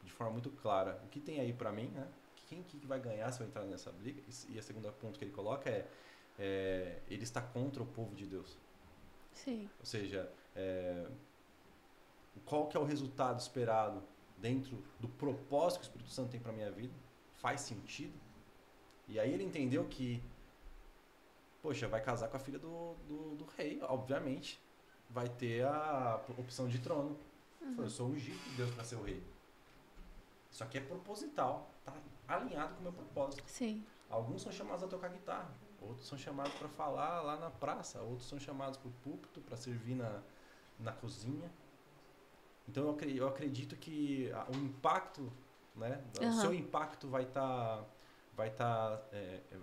de forma muito clara, o que tem aí para mim, né? Quem que vai ganhar se eu entrar nessa briga? E a segunda ponto que ele coloca ele está contra o povo de Deus. Sim. Ou seja, qual que é o resultado esperado dentro do propósito que o Espírito Santo tem para minha vida? Faz sentido? E aí ele entendeu que, poxa, vai casar com a filha do rei, obviamente. Vai ter a opção de trono. Eu sou ungido de Deus para ser o rei. Isso aqui é proposital, tá alinhado com o meu propósito. Sim. Alguns são chamados a tocar guitarra, outros são chamados para falar lá na praça, outros são chamados para o púlpito, para servir na cozinha. Então eu acredito que o impacto, né, o seu impacto vai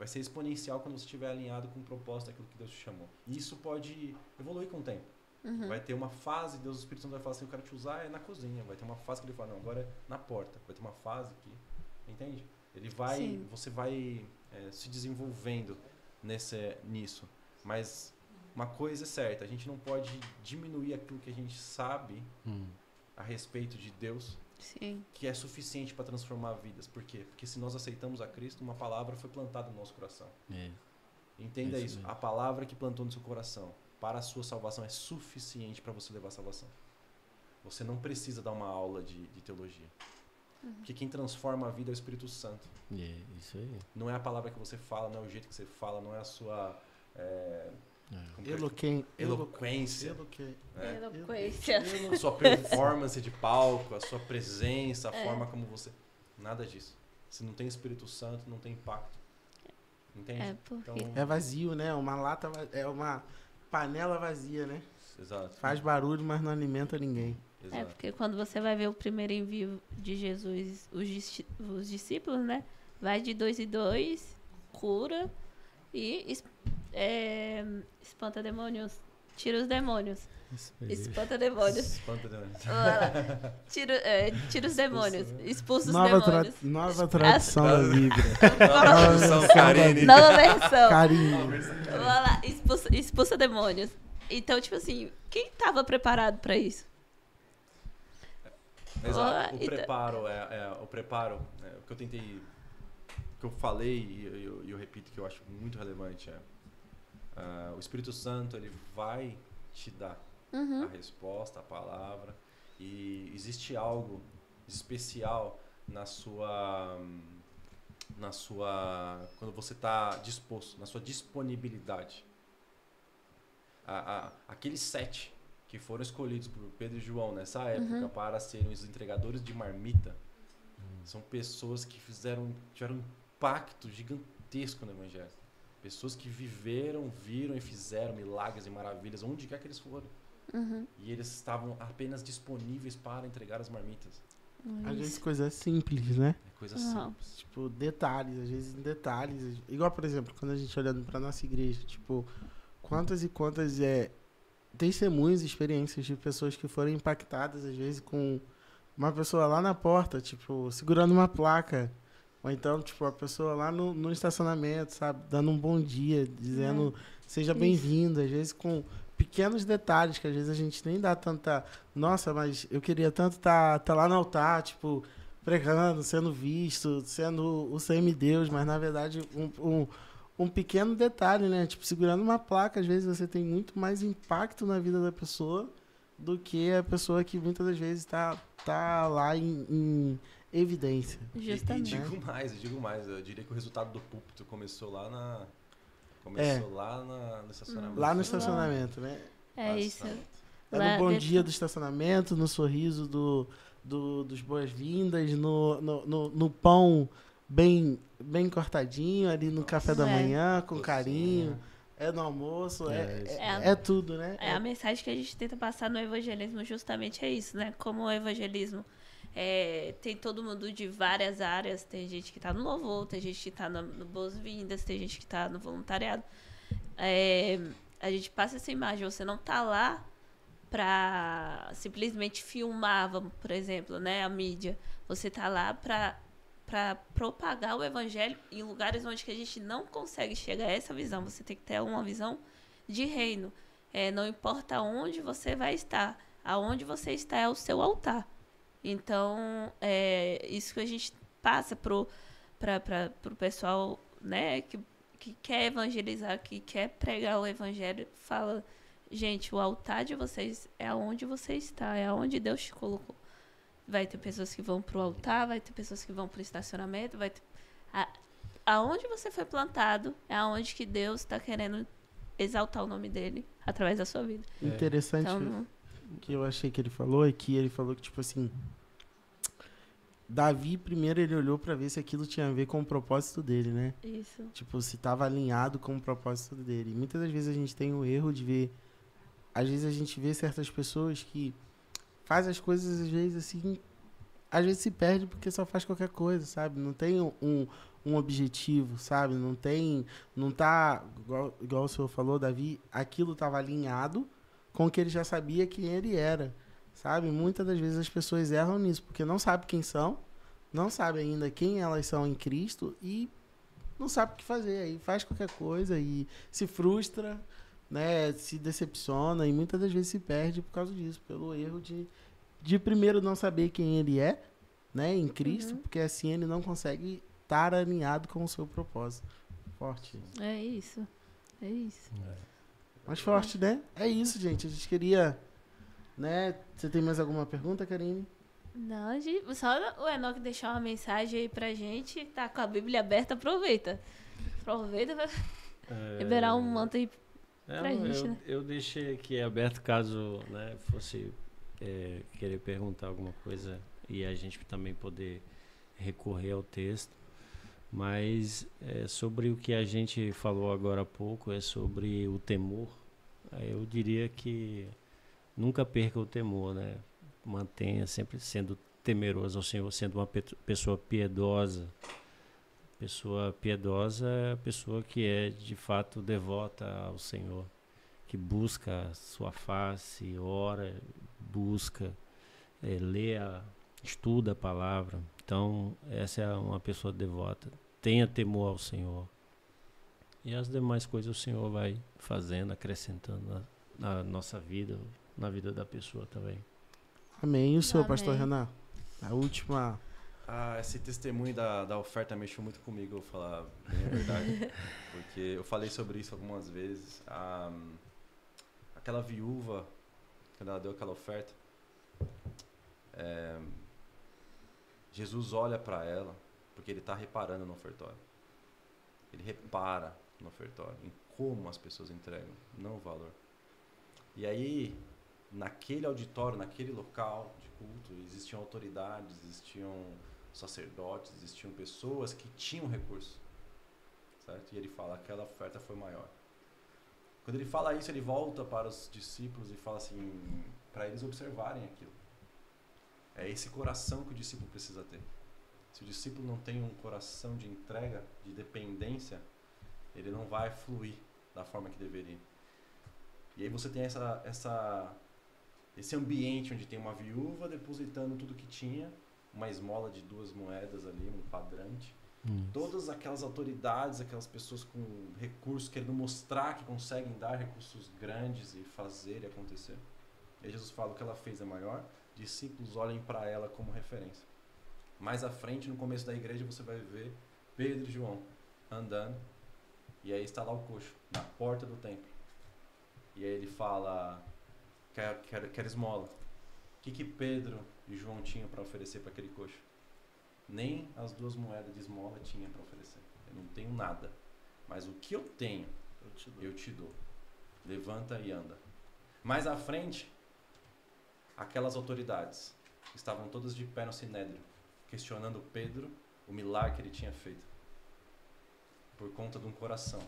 ser exponencial quando você estiver alinhado com o propósito daquilo que Deus te chamou. E isso pode evoluir com o tempo. Vai ter uma fase, Deus, o Espírito Santo vai falar assim, eu quero te usar é na cozinha. Vai ter uma fase que ele fala, não, agora é na porta. Vai ter uma fase que, entende? Você vai se desenvolvendo nisso. Mas uma coisa é certa, a gente não pode diminuir aquilo que a gente sabe a respeito de Deus, Sim. que é suficiente para transformar vidas. Por quê? Porque se nós aceitamos a Cristo, uma palavra foi plantada no nosso coração. Entenda isso. A palavra que plantou no seu coração para a sua salvação é suficiente para você levar a salvação. Você não precisa dar uma aula de teologia. Porque quem transforma a vida é o Espírito Santo. Isso aí. Não é a palavra que você fala, não é o jeito que você fala, não é a sua eloquência. Eloquência. A sua performance de palco, a sua presença, a forma como você... Nada disso. Se não tem Espírito Santo, não tem impacto. Entende? Porque... Então, É vazio, né? É uma panela vazia, né? exato. Faz barulho, mas não alimenta ninguém. Exato. Porque quando você vai ver o primeiro envio de Jesus, os discípulos, né? Vai de 2 em 2, cura e espanta demônios. Tira os demônios. Espanta demônios. Espanta demônios. Tira os demônios. Expulsa os Nova demônios. nova tradução da Bíblia. Nova versão, Karine. Nova versão. Carinho. Vamos lá, expulsa demônios. Então, tipo assim, quem tava preparado pra isso? Exato. Então- O preparo, o que eu tentei, o que eu falei e eu repito que eu acho muito relevante o Espírito Santo, ele vai te dar a resposta, a palavra, e existe algo especial na sua quando você está disposto, na sua disponibilidade. Aqueles 7 que foram escolhidos por Pedro e João nessa época para serem os entregadores de marmita, são pessoas que tiveram um impacto gigantesco no Evangelho. Pessoas que viveram, viram e fizeram milagres e maravilhas onde quer que eles foram. E eles estavam apenas disponíveis para entregar as marmitas. Às vezes coisa simples, né? É coisa simples. Tipo, detalhes, às vezes em detalhes. Igual, por exemplo, quando a gente olhando pra nossa igreja, tipo, quantas e quantas testemunhos, experiências de pessoas que foram impactadas, às vezes, com uma pessoa lá na porta, tipo, segurando uma placa. Ou então, tipo, a pessoa lá no estacionamento, sabe? Dando um bom dia, dizendo seja bem-vindo. Às vezes com pequenos detalhes que às vezes a gente nem dá tanta... Nossa, mas eu queria tanto tá lá no altar, tipo, pregando, sendo visto, sendo o semideus, mas na verdade um pequeno detalhe, né? Tipo, segurando uma placa, às vezes você tem muito mais impacto na vida da pessoa do que a pessoa que muitas das vezes tá lá em evidência. Justamente. E digo mais, eu diria que o resultado do púlpito começou lá no estacionamento. Lá no estacionamento, né? É isso. É Lá no bom dentro- dia do estacionamento, no sorriso dos boas-vindas, no pão bem cortadinho, ali no café da manhã, com carinho. É no almoço, é tudo, né? A mensagem que a gente tenta passar no evangelismo justamente é isso, né? Como o evangelismo tem todo mundo de várias áreas, tem gente que tá no louvor, tem gente que tá no boas-vindas, tem gente que tá no voluntariado. A gente passa essa imagem, você não tá lá pra simplesmente filmar, por exemplo, né, a mídia. Você tá lá pra propagar o evangelho em lugares onde que a gente não consegue chegar a essa visão. Você tem que ter uma visão de reino. Não importa onde você vai estar. Aonde você está é o seu altar. Então, isso que a gente passa pro pessoal, né, que quer evangelizar, que quer pregar o evangelho, fala, Gente, o altar de vocês é onde você está, é onde Deus te colocou. Vai ter pessoas que vão pro altar, vai ter pessoas que vão pro estacionamento, vai ter... Aonde você foi plantado é aonde que Deus está querendo exaltar o nome dele através da sua vida. Interessante Então, que eu achei que ele falou é que ele falou que, tipo assim, Davi, primeiro, ele olhou pra ver se aquilo tinha a ver com o propósito dele, né? isso. Tipo, se tava alinhado com o propósito dele. E muitas das vezes a gente tem o erro de ver... Às vezes a gente vê certas pessoas que fazem as coisas, às vezes, assim... Às vezes se perde porque só faz qualquer coisa, sabe? Não tem um objetivo, sabe? Não tem... Não tá... Igual o senhor falou, Davi, aquilo tava alinhado com o que ele já sabia quem ele era, sabe? Muitas das vezes as pessoas erram nisso, porque não sabem quem são, não sabem ainda quem elas são em Cristo e não sabe o que fazer. Aí faz qualquer coisa e se frustra, né? Se decepciona e muitas das vezes se perde por causa disso, pelo erro de primeiro não saber quem ele é, né? Em Cristo, porque assim ele não consegue estar alinhado com o seu propósito. Forte. É isso. É isso. Mais forte, né? É isso, gente. A gente queria... Né? Você tem mais alguma pergunta, Karine? Não, só o Enoque deixar uma mensagem aí pra gente. Tá com a Bíblia aberta, aproveita. Aproveita pra liberar um manto aí pra gente, né? Eu deixei aqui aberto caso, né, fosse querer perguntar alguma coisa e a gente também poder recorrer ao texto. Mas sobre o que a gente falou agora há pouco, é sobre o temor. Eu diria que nunca perca o temor, né? Mantenha sempre sendo temeroso ao Senhor, sendo uma pessoa piedosa. Pessoa piedosa é a pessoa que é de fato devota ao Senhor, que busca a sua face, ora, busca, lê, estuda a palavra. Então, essa é uma pessoa devota. Tenha temor ao Senhor. E as demais coisas o Senhor vai fazendo, acrescentando na nossa vida, na vida da pessoa também. Amém. E o senhor, Amém. pastor Renan? A última... Esse testemunho da oferta mexeu muito comigo, eu vou falar bem a verdade. Porque eu falei sobre isso algumas vezes. Aquela viúva, quando ela deu aquela oferta, Jesus olha para ela, porque ele está reparando no ofertório. Ele repara no ofertório, em como as pessoas entregam, não o valor. E aí, naquele auditório, naquele local de culto, existiam autoridades, existiam sacerdotes, existiam pessoas que tinham recurso, certo? E ele fala, aquela oferta foi maior. Quando ele fala isso, ele volta para os discípulos e fala assim, para eles observarem aquilo. É esse coração que o discípulo precisa ter. Se o discípulo não tem um coração de entrega, de dependência, ele não vai fluir da forma que deveria. E aí você tem esse ambiente onde tem uma viúva depositando tudo que tinha, uma esmola de 2 moedas ali, um quadrante. Todas aquelas autoridades, aquelas pessoas com recursos, querendo mostrar que conseguem dar recursos grandes e fazer e acontecer. E aí Jesus fala, o que ela fez é maior, discípulos olhem para ela como referência. Mais à frente, no começo da igreja, você vai ver Pedro e João andando, e aí está lá o coxo, na porta do templo. E aí ele fala, quer esmola. O que Pedro e João tinham para oferecer para aquele coxo? Nem as 2 moedas de esmola tinha para oferecer. Eu não tenho nada, mas o que eu tenho, eu te dou. Levanta e anda. Mais à frente, aquelas autoridades estavam todas de pé no sinédrio, questionando Pedro, o milagre que ele tinha feito. Por conta de um coração,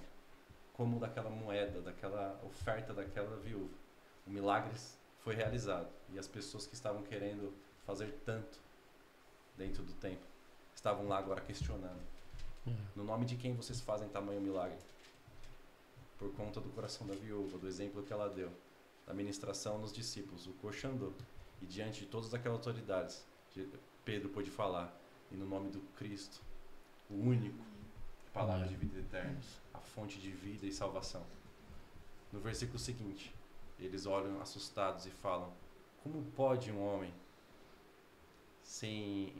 como daquela moeda, daquela oferta daquela viúva. O milagre foi realizado. E as pessoas que estavam querendo fazer tanto dentro do templo, estavam lá agora questionando. No nome de quem vocês fazem tamanho milagre? Por conta do coração da viúva, do exemplo que ela deu, da ministração nos discípulos. O coxo andou. E diante de todas aquelas autoridades, Pedro pôde falar, e no nome do Cristo, o único, palavra de vida eterna, a fonte de vida e salvação. No versículo seguinte, eles olham assustados e falam, como pode um homem sem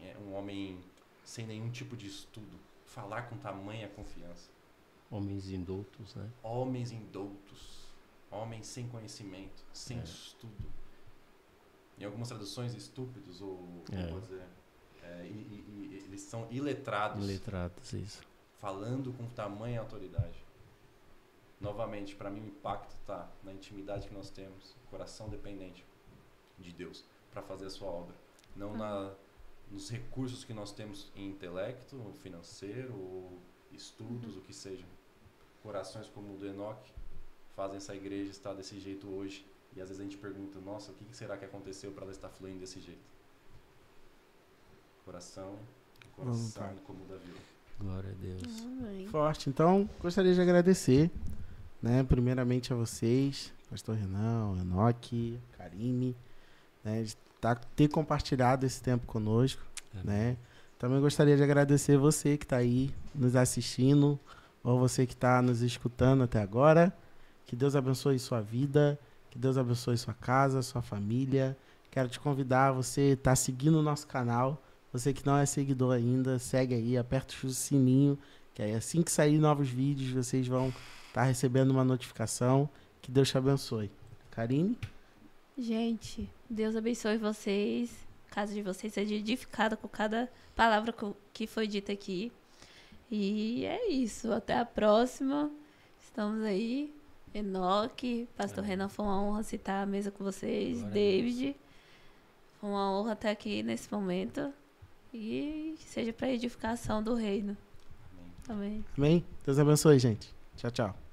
nenhum tipo de estudo falar com tamanha confiança? Homens indoutos, né? Homens indoutos. Homens sem conhecimento, sem estudo. Em algumas traduções, estúpidos, ou como dizer, e eles são iletrados. Iletrados, isso. Falando com tamanha autoridade. Novamente, para mim o impacto está na intimidade que nós temos, coração dependente de Deus para fazer a sua obra, não nos recursos que nós temos em intelecto, financeiro, ou estudos, o que seja. Corações como o do Enoque fazem essa igreja estar desse jeito hoje, e às vezes a gente pergunta, nossa, o que será que aconteceu para ela estar fluindo desse jeito? Coração como o da Vila. Glória a Deus. Amém. Forte. Então, gostaria de agradecer, né, primeiramente a vocês, Pastor Renan, Enoque, Karine, né, de ter compartilhado esse tempo conosco, né. Também gostaria de agradecer você que está aí nos assistindo, ou você que está nos escutando até agora. Que Deus abençoe sua vida, que Deus abençoe sua casa, sua família. Quero te convidar a você estar seguindo o nosso canal. Você que não é seguidor ainda, segue aí, aperta o sininho, que aí assim que sair novos vídeos, vocês vão estar recebendo uma notificação. Que Deus te abençoe. Karine? Gente, Deus abençoe vocês. A casa de vocês seja edificada com cada palavra que foi dita aqui. E é isso. Até a próxima. Estamos aí. Enoque, Pastor Renan, foi uma honra citar a mesa com vocês. Glória David, foi uma honra estar aqui nesse momento. E que seja para edificação do reino. Amém. Amém. Amém? Deus abençoe, gente. Tchau, tchau.